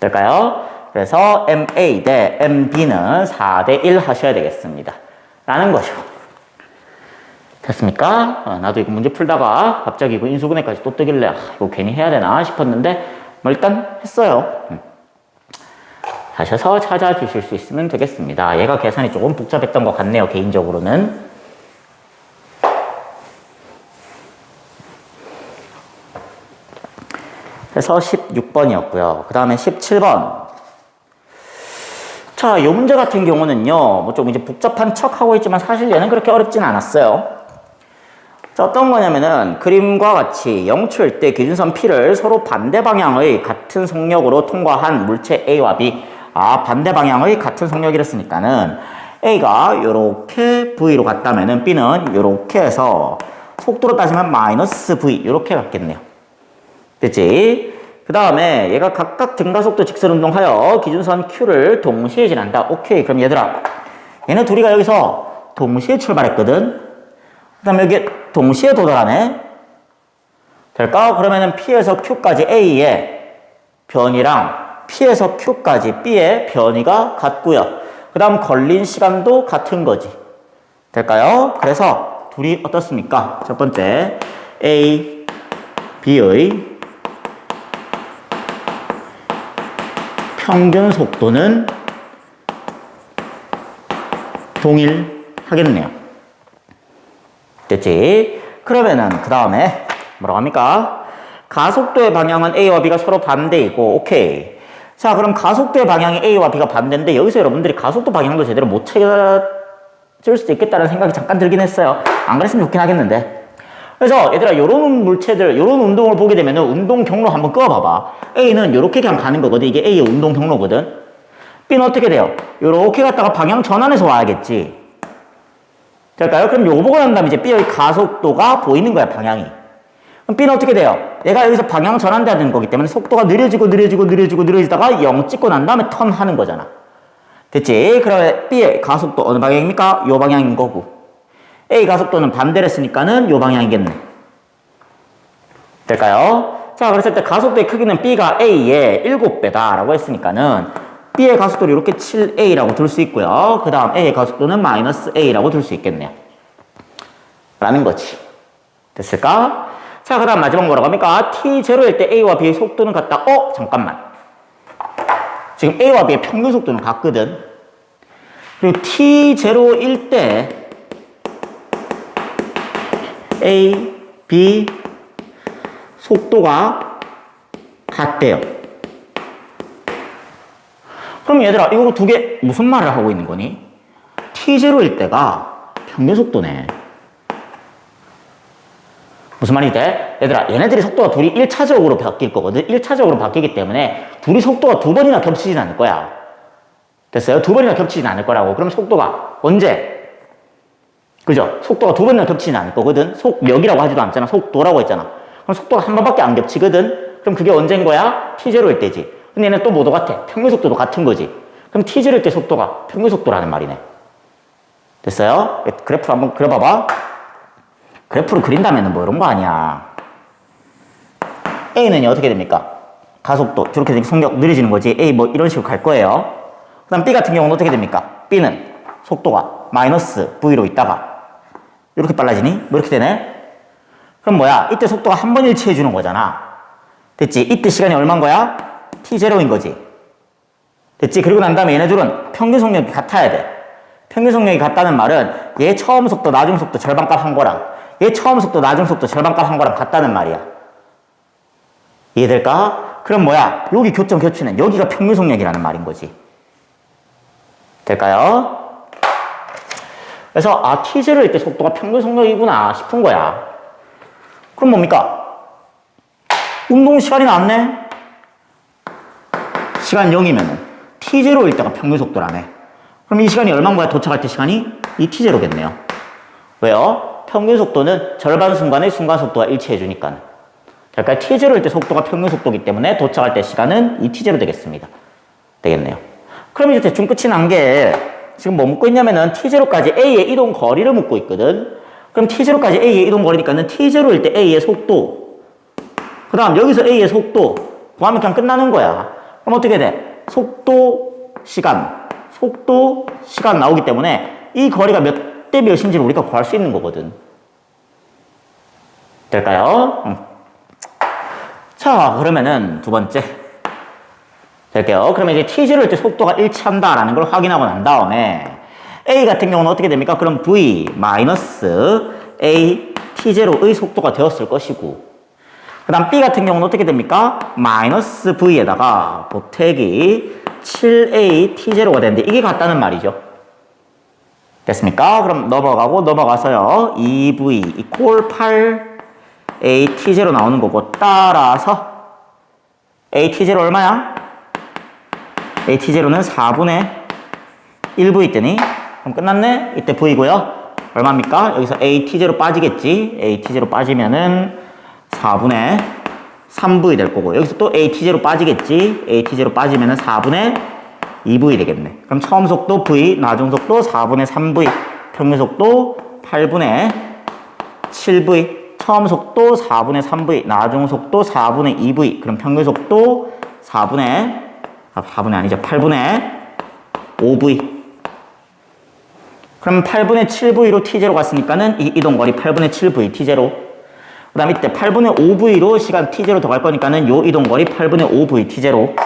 될까요? 그래서 MA 대 MB는 4대 1 하셔야 되겠습니다. 라는 거죠. 됐습니까? 나도 이거 문제 풀다가 갑자기 이거 인수분해까지 또 뜨길래 이거 괜히 해야 되나 싶었는데 뭐 일단 했어요. 하셔서 찾아주실 수 있으면 되겠습니다. 얘가 계산이 조금 복잡했던 것 같네요. 개인적으로는. 그래서 16번이었고요. 그 다음에 17번. 자, 이 문제 같은 경우는요, 뭐 좀 이제 복잡한 척 하고 있지만 사실 얘는 그렇게 어렵진 않았어요. 자, 어떤 거냐면은 그림과 같이 0초일 때 기준선 P를 서로 반대 방향의 같은 속력으로 통과한 물체 A와 B. 아, 반대 방향의 같은 속력이랬으니까는 A가 요렇게 V로 갔다면은 B는 요렇게 해서 속도로 따지면 마이너스 V 요렇게 갔겠네요. 됐지? 그 다음에 얘가 각각 등가속도 직선 운동하여 기준선 Q를 동시에 지난다. 오케이. 그럼 얘들아, 얘네 둘이가 여기서 동시에 출발했거든. 그 다음에 여기 동시에 도달하네. 될까? 그러면은 P에서 Q까지 A의 변이랑 P에서 Q까지 B의 변이가 같고요. 그 다음 걸린 시간도 같은 거지. 될까요? 그래서 둘이 어떻습니까? 첫 번째 A, B의 평균 속도는 동일하겠네요. 됐지? 그러면은 그 다음에 뭐라고 합니까? 가속도의 방향은 A와 B가 서로 반대이고 오케이. 자, 그럼 가속도의 방향이 A와 B가 반대인데 여기서 여러분들이 가속도 방향도 제대로 못 찾을 수도 있겠다는 생각이 잠깐 들긴 했어요. 안 그랬으면 좋긴 하겠는데. 그래서 얘들아 요런 물체들 요런 운동을 보게 되면은 운동 경로 한번 끄어봐봐. A는 요렇게 그냥 가는 거거든. 이게 A의 운동 경로거든. B는 어떻게 돼요? 요렇게 갔다가 방향 전환해서 와야겠지. 될까요? 그럼 요거 보고 난 다음에 이제 B의 가속도가 보이는 거야, 방향이. 그럼 B는 어떻게 돼요? 얘가 여기서 방향 전환되는 거기 때문에 속도가 느려지다가 0 찍고 난 다음에 턴하는 거잖아. 됐지? 그러면 B의 가속도 어느 방향입니까? 요 방향인 거고. A 가속도는 반대를 했으니까는 요 방향이겠네. 될까요? 자, 그랬을 때 가속도의 크기는 B가 A의 7배다 라고 했으니까는 B의 가속도를 이렇게 7A라고 둘 수 있고요. 그 다음 A의 가속도는 마이너스 A라고 둘 수 있겠네요. 라는 거지. 됐을까? 자, 그 다음 마지막 뭐라고 합니까? T0일 때 A와 B의 속도는 같다. 잠깐만. 지금 A와 B의 평균 속도는 같거든. 그리고 T0일 때 A, B 속도가 같대요. 그럼 얘들아 이거 두 개 무슨 말을 하고 있는 거니? T0일 때가 평균 속도네. 무슨 말이 돼? 얘들아 얘네들이 속도가 둘이 1차적으로 바뀔 거거든. 1차적으로 바뀌기 때문에 둘이 속도가 두 번이나 겹치진 않을 거야. 됐어요? 두 번이나 겹치진 않을 거라고. 그럼 속도가 언제? 그죠? 속도가 두 번이나 겹치진 않을 거거든. 속력이라고 하지도 않잖아. 속도라고 했잖아. 그럼 속도가 한 번밖에 안 겹치거든. 그럼 그게 언제인 거야? T0일 때지. 근데 얘는 또 뭐도 같아? 평균 속도도 같은 거지. 그럼 T0일 때 속도가 평균 속도라는 말이네. 됐어요? 그래프를 한번 그려봐봐. 그래프를 그린다면 뭐 이런 거 아니야. A는 어떻게 됩니까? 가속도 저렇게 속력 느려지는 거지. A 뭐 이런 식으로 갈 거예요. 그 다음 B 같은 경우는 어떻게 됩니까? B는 속도가 마이너스 V로 있다가 이렇게 빨라지니? 뭐 이렇게 되네? 그럼 뭐야? 이때 속도가 한 번 일치해 주는 거잖아. 됐지? 이때 시간이 얼마인 거야? t0인 거지. 됐지? 그리고 난 다음에 얘네들은 평균 속력이 같아야 돼. 평균 속력이 같다는 말은 얘 처음 속도, 나중 속도 절반값 한 거랑 얘 처음 속도, 나중 속도 절반값 한 거랑 같다는 말이야. 이해될까? 그럼 뭐야? 여기 교점 교추는 여기가 평균 속력이라는 말인 거지. 될까요? 그래서 아, t0일 때 속도가 평균 속력이구나 싶은 거야. 그럼 뭡니까? 운동 시간이 나왔네? 시간 0이면은 t0일 때가 평균 속도라네. 그럼 이 시간이 얼마인 거야? 도착할 때 시간이? 이 t0겠네요. 왜요? 평균 속도는 절반 순간의 순간 속도와 일치해 주니까. 그러니까 t0일 때 속도가 평균 속도이기 때문에 도착할 때 시간은 이 t0 되겠습니다. 되겠네요. 그럼 이제 대충 끝이 난 게 지금 뭐 묻고 있냐면은 t0까지 a의 이동 거리를 묻고 있거든. 그럼 t0까지 a의 이동 거리니까는 t0일 때 a의 속도, 그 다음 여기서 a의 속도 구하면 그냥 끝나는 거야. 그럼 어떻게 돼? 속도, 시간 나오기 때문에 이 거리가 몇 대 몇인지를 우리가 구할 수 있는 거거든. 될까요? 자, 그러면은 두 번째 될게요. 그러면 이제 t0일 때 속도가 일치한다라는 걸 확인하고 난 다음에 a 같은 경우는 어떻게 됩니까? 그럼 v 마이너스 a t0의 속도가 되었을 것이고, 그 다음 b 같은 경우는 어떻게 됩니까? 마이너스 v에다가 보태기 7a t0가 되는데 이게 같다는 말이죠. 됐습니까? 그럼 넘어가서요. 2v 이퀄 8a t0 나오는 거고, 따라서 a t0 얼마야? a t0는 4분의 1v 뜨니? 그럼 끝났네? 이때 v고요. 얼마입니까? 여기서 a t0 빠지겠지? a t0 빠지면은 4분의 3v 될 거고, 여기서 또 a t0 빠지겠지? a t0 빠지면은 4분의 2v 되겠네. 그럼 처음 속도 v, 나중 속도 4분의 3v, 평균 속도 8분의 7v, 처음 속도 4분의 3v, 나중 속도 4분의 2v, 그럼 평균 속도 4분의 아니죠. 8분의 5v. 그럼 8분의 7v로 t0 갔으니까는 이 이동거리 8분의 7v t0. 그 다음 이때 8분의 5v로 시간 t0 더 갈 거니까는 요 이동거리 8분의 5v t0.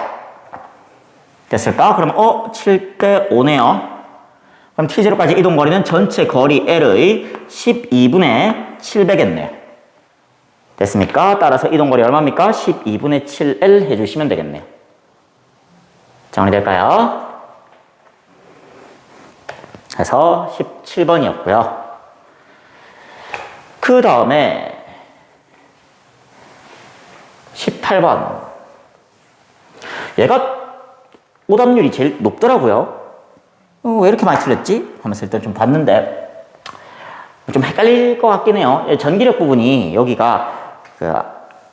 됐을까? 그럼 7대 5네요. 그럼 t0까지 이동거리는 전체 거리 L의 12분의 7배겠네요. 됐습니까? 따라서 이동거리 얼마입니까? 12분의 7L 해주시면 되겠네요. 정리될까요? 그래서 17번이었고요. 그 다음에 18번. 얘가 오답률이 제일 높더라고요. 왜 이렇게 많이 틀렸지? 하면서 일단 좀 봤는데 좀 헷갈릴 것 같긴 해요. 전기력 부분이 여기가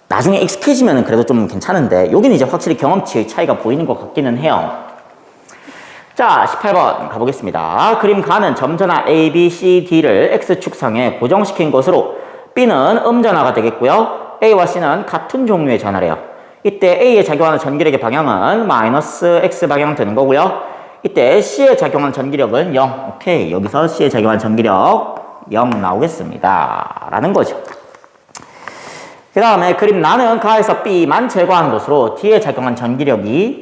나중에 익숙해지면 그래도 좀 괜찮은데 여기는 이제 확실히 경험치의 차이가 보이는 것 같기는 해요. 자, 18번 가보겠습니다. 그림 가는 점전화 A, B, C, D를 X축상에 고정시킨 것으로 B는 음전화가 되겠고요. A와 C는 같은 종류의 전화래요. 이때 A에 작용하는 전기력의 방향은 마이너스 X 방향 되는 거고요. 이때 C에 작용하는 전기력은 0. 오케이. 여기서 C에 작용하는 전기력 0 나오겠습니다. 라는 거죠. 그 다음에 그림 나는 가에서 B만 제거하는 것으로 D에 작용한 전기력이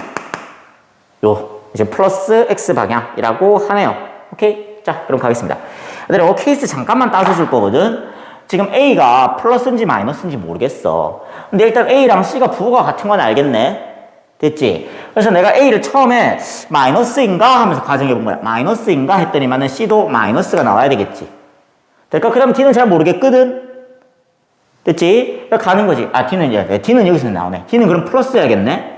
이제 플러스 X 방향이라고 하네요. 오케이. 자, 그럼 가겠습니다. 얘들아, 케이스 잠깐만 따져줄 거거든. 지금 A가 플러스인지 마이너스인지 모르겠어. 근데 일단 A랑 C가 부호가 같은 건 알겠네. 됐지? 그래서 내가 A를 처음에 마이너스인가 하면서 가정해 본 거야. 마이너스인가 했더니만은 C도 마이너스가 나와야 되겠지. 될까? 그 다음 D는 잘 모르겠거든. 됐지? 그러니까 가는 거지. 아, D는 여기서 나오네. D는 그럼 플러스야겠네?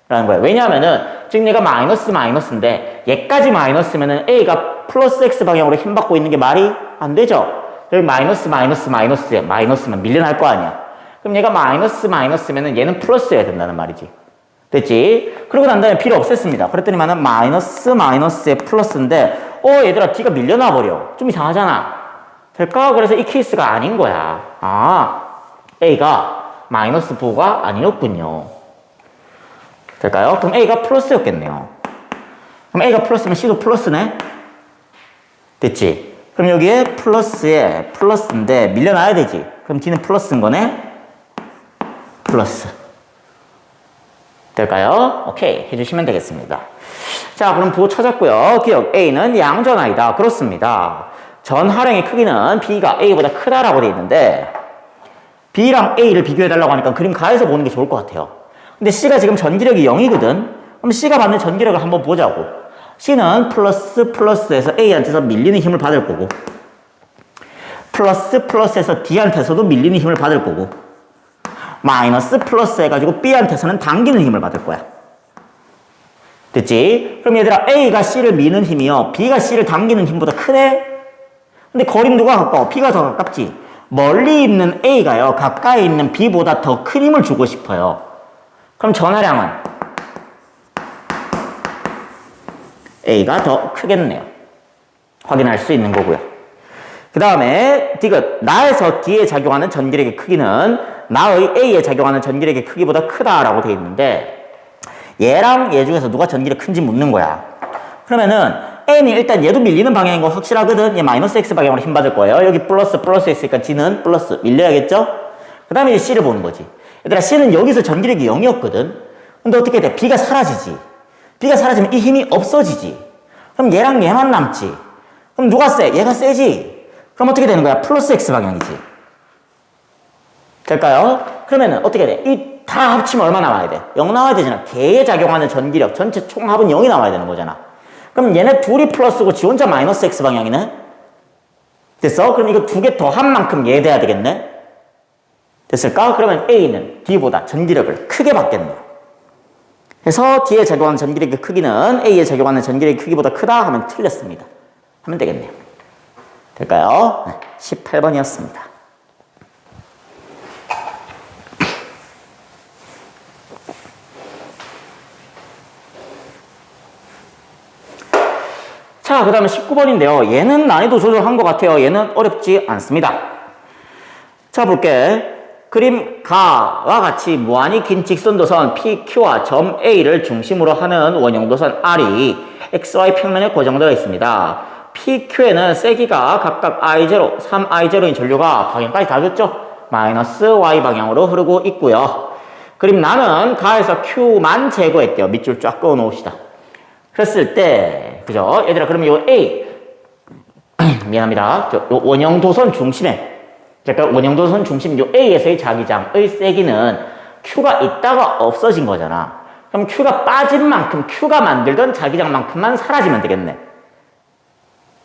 라는 거야. 왜냐하면은 지금 얘가 마이너스인데 얘까지 마이너스면은 A가 플러스 X 방향으로 힘받고 있는 게 말이 안 되죠? 여기 마이너스면 밀려날 거 아니야. 그럼 얘가 마이너스면은 얘는 플러스여야 된다는 말이지. 됐지? 그러고 난 다음에 B를 없앴습니다. 그랬더니만은 마이너스에 플러스인데, 얘들아, D가 밀려나 버려. 좀 이상하잖아. 될까? 그래서 이 케이스가 아닌 거야. 아, A가 마이너스 부호가 아니었군요. 될까요? 그럼 A가 플러스였겠네요. 그럼 A가 플러스면 C도 플러스네? 됐지? 그럼 여기에 플러스에 플러스인데 밀려나야 되지. 그럼 D는 플러스인 거네. 플러스. 될까요? 오케이. 해주시면 되겠습니다. 자, 그럼 부호 찾았고요. 기억 A는 양전하이다. 그렇습니다. 전 하령의 크기는 B가 A보다 크다라고 되어 있는데 B랑 A를 비교해달라고 하니까 그림 가에서 보는 게 좋을 것 같아요. 근데 C가 지금 전기력이 0이거든? 그럼 C가 받는 전기력을 한번 보자고. C는 플러스에서 A한테서 밀리는 힘을 받을 거고 플러스에서 D한테서도 밀리는 힘을 받을 거고 마이너스 플러스 해가지고 B한테서는 당기는 힘을 받을 거야. 됐지? 그럼 얘들아 A가 C를 미는 힘이요 B가 C를 당기는 힘보다 크네? 근데 거리는 누가 가까워? B가 더 가깝지? 멀리 있는 A가요 가까이 있는 B보다 더 큰 힘을 주고 싶어요. 그럼 전하량은 A가 더 크겠네요. 확인할 수 있는 거고요. 그 다음에 디귿 나에서 D에 작용하는 전기력의 크기는 나의 A에 작용하는 전기력의 크기보다 크다라고 되어 있는데 얘랑 얘 중에서 누가 전기력 큰지 묻는 거야. 그러면은 N이 일단 얘도 밀리는 방향인 거 확실하거든. 얘 마이너스 X 방향으로 힘 받을 거예요. 여기 플러스 있으니까 D는 플러스 밀려야겠죠? 그 다음에 이제 C를 보는 거지. 얘들아 C는 여기서 전기력이 0이었거든. 근데 어떻게 돼? B가 사라지지. B가 사라지면 이 힘이 없어지지. 그럼 얘랑 얘만 남지. 그럼 누가 세? 얘가 세지. 그럼 어떻게 되는 거야? 플러스 X 방향이지. 될까요? 그러면은 어떻게 돼? 이 다 합치면 얼마 나와야 돼? 0 나와야 되잖아. 걔에 작용하는 전기력 전체 총합은 0이 나와야 되는 거잖아. 그럼 얘네 둘이 플러스고 지 혼자 마이너스 X 방향이네? 됐어? 그럼 이거 두 개 더한 만큼 얘 돼야 되겠네? 됐을까? 그러면 A는 D보다 전기력을 크게 받겠네요. 그래서 D에 작용하는 전기력의 크기는 A에 작용하는 전기력의 크기보다 크다 하면 틀렸습니다. 하면 되겠네요. 될까요? 네, 18번이었습니다. 자, 그 다음에 19번인데요. 얘는 난이도 조절한 것 같아요. 얘는 어렵지 않습니다. 자, 볼게. 그림 가와 같이 무한히 긴 직선도선 PQ와 점 A를 중심으로 하는 원형도선 R이 XY 평면에 고정되어 있습니다. PQ에는 세기가 각각 I0, 3I0인 전류가 방향까지 다 줬죠? 마이너스 Y 방향으로 흐르고 있고요. 그림 나는 가에서 Q만 제거했대요. 밑줄 쫙 그어 놓읍시다. 그랬을 때, 그죠? 얘들아, 그러면 요 A, 미안합니다. 요 원형도선 중심에, 그러니까 원형도선 중심 요 A에서의 자기장의 세기는 Q가 있다가 없어진 거잖아. 그럼 Q가 빠진 만큼 Q가 만들던 자기장만큼만 사라지면 되겠네.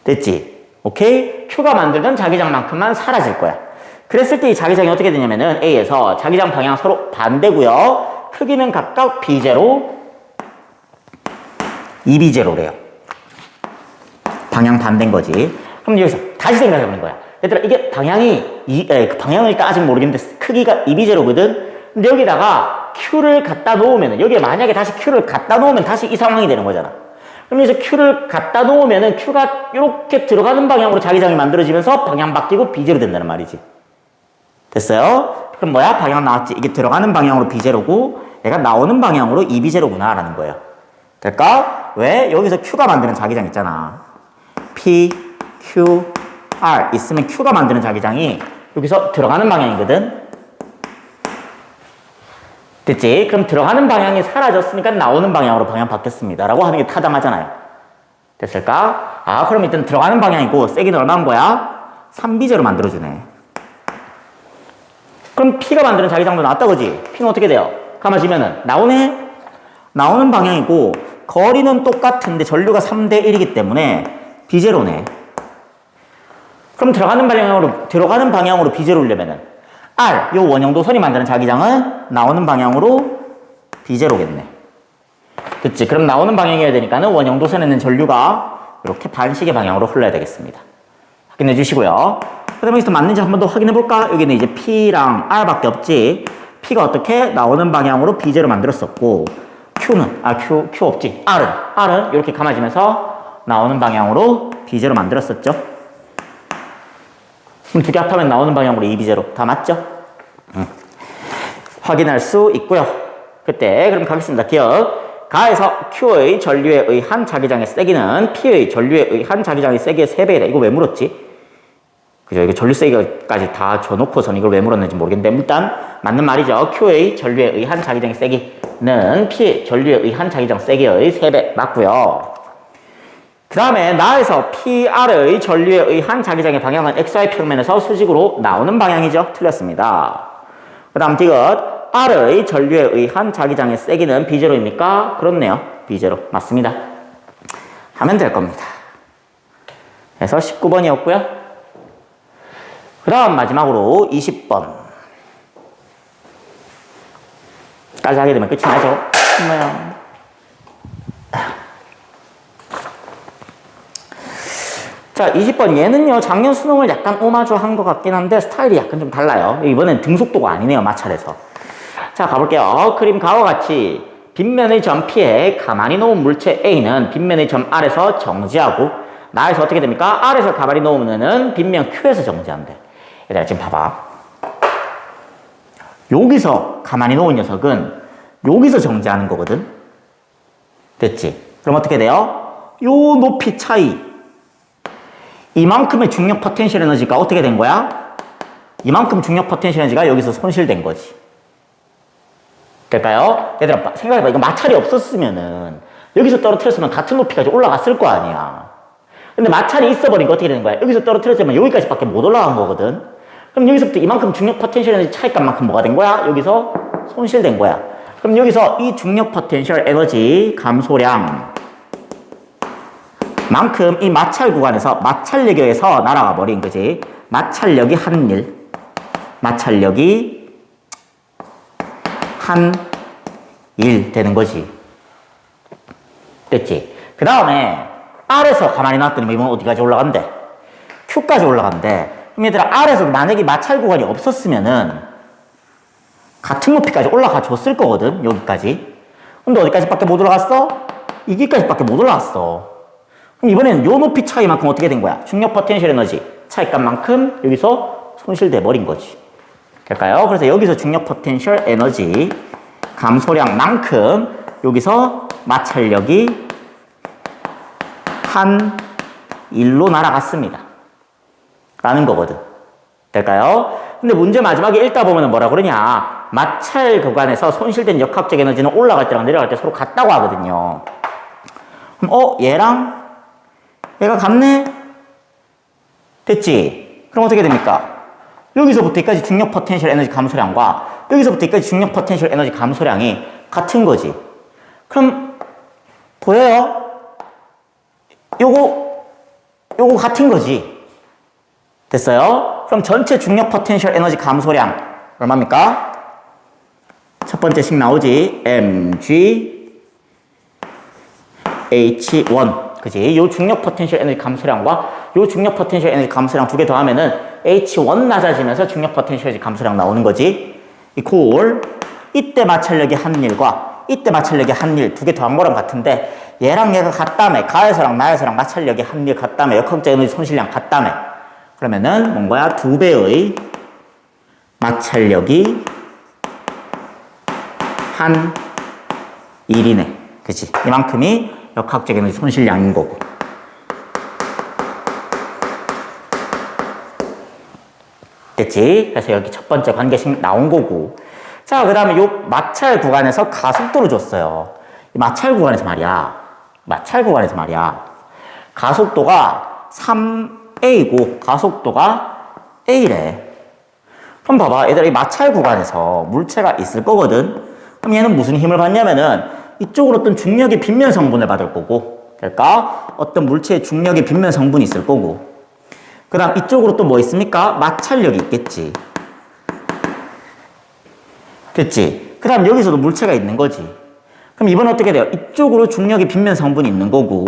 됐지? 오케이? Q가 만들던 자기장만큼만 사라질 거야. 그랬을 때 이 자기장이 어떻게 되냐면은 A에서 자기장 방향 서로 반대고요. 크기는 각각 B0, 2B0래요. 방향 반대인 거지. 그럼 여기서 다시 생각해보는 거야. 얘들아, 이게 방향을 일단 아직 모르겠는데 크기가 2B0거든? 근데 여기다가 Q를 갖다 놓으면은, 여기에 만약에 다시 Q를 갖다 놓으면 다시 이 상황이 되는 거잖아. 그럼 이제 Q를 갖다 놓으면은 Q가 이렇게 들어가는 방향으로 자기장이 만들어지면서 방향 바뀌고 B0 된다는 말이지. 됐어요? 그럼 뭐야? 방향 나왔지? 이게 들어가는 방향으로 B0고, 얘가 나오는 방향으로 2B0구나 라는 거예요. 될까? 왜? 여기서 Q가 만드는 자기장 있잖아. P, Q, R 있으면 Q가 만드는 자기장이 여기서 들어가는 방향이거든? 됐지? 그럼 들어가는 방향이 사라졌으니까 나오는 방향으로 방향 바뀌었습니다. 라고 하는 게 타당하잖아요. 됐을까? 아, 그럼 일단 들어가는 방향이고, 세기는 얼마인 거야? 3B제로 만들어주네. 그럼 P가 만드는 자기장도 나왔다, 그지? P는 어떻게 돼요? 감아지면은, 나오네? 나오는 방향이고, 거리는 똑같은데 전류가 3대1이기 때문에 B0네. 그럼 들어가는 방향으로 B0려면은 R, 요 원형도선이 만드는 자기장은 나오는 방향으로 B0겠네. 그치? 그럼 나오는 방향이어야 되니까는 원형도선에 있는 전류가 이렇게 반시계 방향으로 흘러야 되겠습니다. 확인해 주시고요. 그 다음에 여기서 맞는지 한 번 더 확인해 볼까? 여기는 이제 P랑 R밖에 없지. P가 어떻게 나오는 방향으로 B0 만들었었고, Q는, Q 없지. R은 이렇게 감아지면서 나오는 방향으로 B0 만들었었죠. 그럼 두 개 합하면 나오는 방향으로 2B0. 다 맞죠? 확인할 수 있고요. 그때, 그럼 가겠습니다. 기억. 가에서 Q의 전류에 의한 자기장의 세기는 P의 전류에 의한 자기장의 세기의 3배이다. 이거 왜 물었지? 그죠? 이거 전류 세기까지 다 줘놓고선 이걸 왜 물었는지 모르겠는데, 일단, 맞는 말이죠. Q의 전류에 의한 자기장의 세기는 P의 전류에 의한 자기장 세기의 3배. 맞고요. 그 다음에 나에서 PR의 전류에 의한 자기장의 방향은 XY 평면에서 수직으로 나오는 방향이죠. 틀렸습니다. 그 다음 디귿. R의 전류에 의한 자기장의 세기는 B0입니까? 그렇네요. B0. 맞습니다. 하면 될 겁니다. 그래서 19번이었고요. 그 다음 마지막으로 20번 까지 하게 되면 끝이 나죠. 자, 20번 얘는요, 작년 수능을 약간 오마주한 것 같긴 한데 스타일이 약간 좀 달라요. 이번엔 등속도가 아니네요, 마찰에서. 자, 가볼게요. 그림 가와 같이 빗면의 점 P에 가만히 놓은 물체 A는 빗면의 점 R에서 정지하고, 나에서 어떻게 됩니까? R에서 가만히 놓으면은 빗면 Q에서 정지한대. 얘들아, 지금 봐봐. 여기서 가만히 놓은 녀석은 여기서 정지하는 거거든? 됐지? 그럼 어떻게 돼요? 요 높이 차이. 이만큼의 중력 포텐셜 에너지가 어떻게 된 거야? 이만큼 중력 포텐셜 에너지가 여기서 손실된 거지. 될까요? 얘들아, 생각해봐. 이거 마찰이 없었으면은 여기서 떨어뜨렸으면 같은 높이까지 올라갔을 거 아니야. 근데 마찰이 있어버리니까 어떻게 되는 거야? 여기서 떨어뜨렸으면 여기까지밖에 못 올라간 거거든? 그럼 여기서부터 이만큼 중력 포텐셜 에너지 차이값만큼 뭐가 된 거야? 여기서 손실된 거야. 그럼 여기서 이 중력 포텐셜 에너지 감소량 만큼 이 마찰 구간에서 마찰력에 의해서 날아가 버린 거지. 마찰력이 한일. 마찰력이 한일 되는 거지. 됐지? 그 다음에 R에서 가만히 놨더니 이번 어디까지 올라간대? Q까지 올라간대. 그럼 얘들아, R에서 만약에 마찰 구간이 없었으면은 같은 높이까지 올라가 줬을 거거든, 여기까지. 근데 어디까지밖에 못 올라갔어? 여기까지밖에 못 올라갔어. 그럼 이번에는 요 높이 차이만큼 어떻게 된 거야? 중력 포텐셜 에너지 차이값만큼 여기서 손실돼 버린 거지. 될까요? 그래서 여기서 중력 포텐셜 에너지 감소량만큼 여기서 마찰력이 한 1로 날아갔습니다. 라는 거거든. 될까요? 근데 문제 마지막에 읽다 보면 뭐라 그러냐. 마찰 구간에서 손실된 역학적 에너지는 올라갈 때랑 내려갈 때 서로 같다고 하거든요. 그럼 얘랑 얘가 같네? 됐지? 그럼 어떻게 됩니까? 여기서부터 여기까지 중력 포텐셜 에너지 감소량과 여기서부터 여기까지 중력 포텐셜 에너지 감소량이 같은 거지. 그럼 보여요? 요거 같은 거지. 됐어요? 그럼 전체 중력 포텐셜 에너지 감소량 얼마입니까? 첫 번째씩 나오지. mg h1. 그지? 요 중력 포텐셜 에너지 감소량과 요 중력 포텐셜 에너지 감소량 두 개 더하면은 H1 낮아지면서 중력 포텐셜 에너지 감소량 나오는 거지. 이콜 이때 마찰력이 한일과 이때 마찰력이 한일 두 개 더한 거랑 같은데 얘랑 얘가 같다며. 가에서랑 나에서랑 마찰력이 한일 같다며. 역학적 에너지 손실량 같다며. 그러면은 뭔 거야? 2배의 마찰력이 한 1이네. 그치? 이만큼이 역학적 에너지 손실량인 거고. 됐지? 그래서 여기 첫 번째 관계식 나온 거고. 자, 그 다음에 요 마찰 구간에서 가속도를 줬어요. 이 마찰 구간에서 말이야. 가속도가 3A고 가속도가 A래. 그럼 봐봐. 얘들아, 이 마찰 구간에서 물체가 있을 거거든? 그럼 얘는 무슨 힘을 받냐면은 이쪽으로 어떤 중력의 빗면 성분을 받을 거고, 될까? 어떤 물체의 중력의 빗면 성분이 있을 거고, 그 다음 이쪽으로 또 뭐 있습니까? 마찰력이 있겠지. 됐지? 그 다음 여기서도 물체가 있는 거지. 그럼 이번엔 어떻게 돼요? 이쪽으로 중력의 빗면 성분이 있는 거고,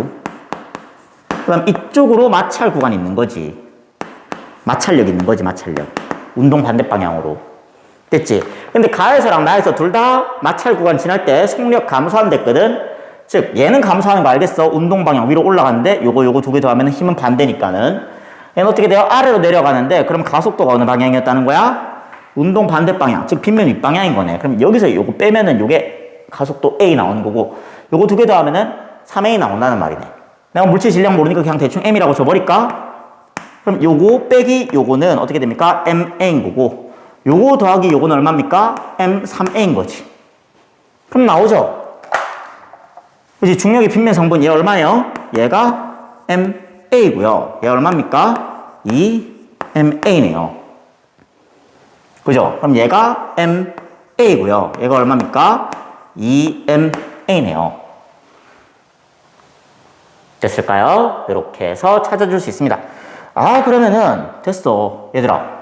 그 다음 이쪽으로 마찰 구간이 있는 거지. 마찰력이 있는 거지, 마찰력. 운동 반대 방향으로. 됐지? 근데 가에서랑 나에서 둘 다 마찰 구간 지날 때 속력 감소한댔거든? 즉, 얘는 감소하는 거 알겠어? 운동 방향 위로 올라가는데 요거 두 개 더하면 힘은 반대니까는. 얘는 어떻게 돼요? 아래로 내려가는데 그럼 가속도가 어느 방향이었다는 거야? 운동 반대 방향. 즉, 빗면 윗방향인 거네. 그럼 여기서 요거 빼면은 요게 가속도 A 나오는 거고, 요거 두 개 더하면은 3A 나온다는 말이네. 내가 물질 질량 모르니까 그냥 대충 M이라고 줘버릴까? 그럼 요거 빼기 요거는 어떻게 됩니까? MA인 거고, 요거 더하기 요거는 얼마입니까? M3A인 거지. 그럼 나오죠? 그치? 중력의 빗면 성분 얘 얼마예요? 얘가 MA고요. 얘 얼마입니까? 2MA네요. 그죠? 그럼 얘가 MA고요. 얘가 얼마입니까? 2MA네요. 됐을까요? 이렇게 해서 찾아줄 수 있습니다. 아, 그러면은 됐어. 얘들아.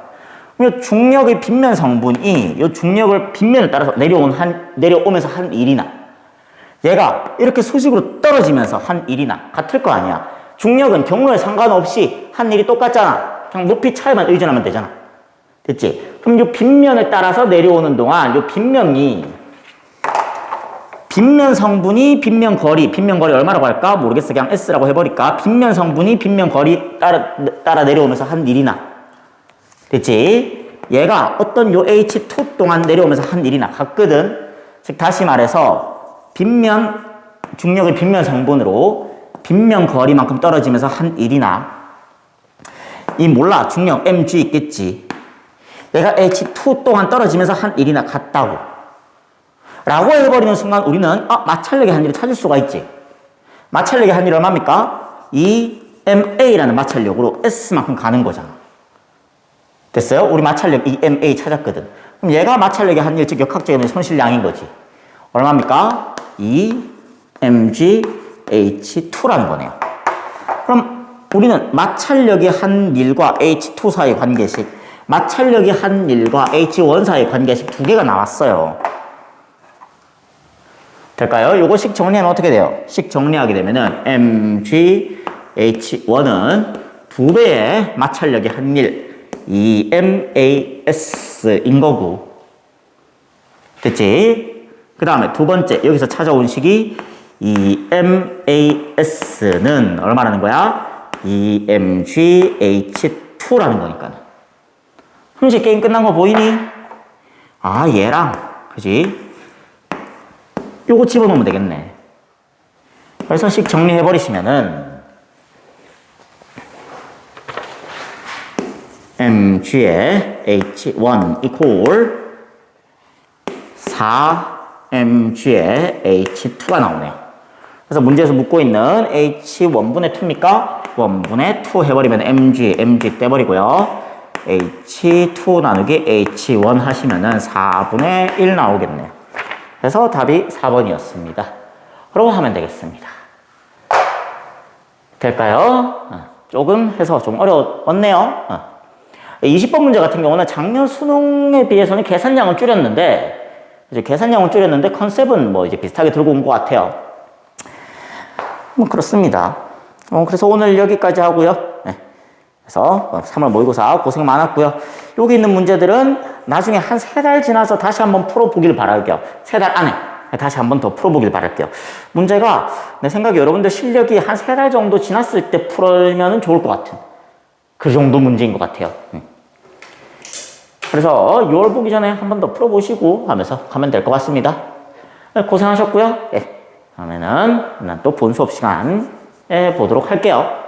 중력의 빗면 성분이 이 중력을 빗면을 따라서 내려오면서 한 일이나 얘가 이렇게 수직으로 떨어지면서 한 일이나 같을 거 아니야. 중력은 경로에 상관없이 한 일이 똑같잖아. 그냥 높이 차이만 의존하면 되잖아. 됐지? 그럼 이 빗면을 따라서 내려오는 동안 이 빗면 성분이 빗면 거리 얼마라고 할까? 모르겠어. 그냥 S라고 해버릴까? 빗면 성분이 빗면 거리 따라 내려오면서 한 일이나. 됐지? 얘가 어떤 요 H2 동안 내려오면서 한 일이나 같거든. 즉, 다시 말해서, 중력의 빗면 성분으로 빗면 거리만큼 떨어지면서 한 일이나, 몰라. 중력 mg 있겠지. 얘가 H2 동안 떨어지면서 한 일이나 같다고. 라고 해버리는 순간 우리는, 마찰력의 한 일을 찾을 수가 있지. 마찰력의 한 일이 얼마입니까? 이 MA라는 마찰력으로 S만큼 가는 거잖아. 됐어요? 우리 마찰력 EMA 찾았거든. 그럼 얘가 마찰력의 한 일, 즉 역학적인 손실량인 거지. 얼마입니까? EmgH2라는 거네요. 그럼 우리는 마찰력의 한 일과 H2 사이의 관계식, 마찰력의 한 일과 H1 사이의 관계식 두 개가 나왔어요. 될까요? 요거 식 정리하면 어떻게 돼요? 식 정리하게 되면은 MgH1은 두 배의 마찰력의 한 일, EMAS인 거고. 됐지? 그 다음에 두 번째, 여기서 찾아온 식이 EMAS는 얼마라는 거야? EMgH2라는 거니까. 혹시 게임 끝난 거 보이니? 아, 얘랑, 그지? 요거 집어넣으면 되겠네. 그래서 식 정리해버리시면은, mg의 h1 equal 4mg의 h2가 나오네요. 그래서 문제에서 묻고 있는 h1분의 2입니까? 1분의 2 해버리면 mg 떼버리고요. h2 나누기 h1 하시면은 4분의 1 나오겠네요. 그래서 답이 4번이었습니다. 그러고 하면 되겠습니다. 될까요? 조금 해서 좀 어려웠네요. 20번 문제 같은 경우는 작년 수능에 비해서는 계산량은 줄였는데, 컨셉은 뭐 이제 비슷하게 들고 온 것 같아요. 뭐 그렇습니다. 그래서 오늘 여기까지 하고요. 네. 그래서 3월 모의고사 고생 많았고요. 여기 있는 문제들은 나중에 한 3달 지나서 다시 한번 풀어보길 바랄게요. 3달 안에 다시 한번 더 풀어보길 바랄게요. 문제가 내 생각에 여러분들 실력이 한 3달 정도 지났을 때 풀면 좋을 것 같은 그 정도 문제인 것 같아요. 그래서 6월 보기 전에 한 번 더 풀어보시고 하면서 가면 될 것 같습니다. 고생하셨고요. 네. 다음에는 또 본 수업 시간에 보도록 할게요.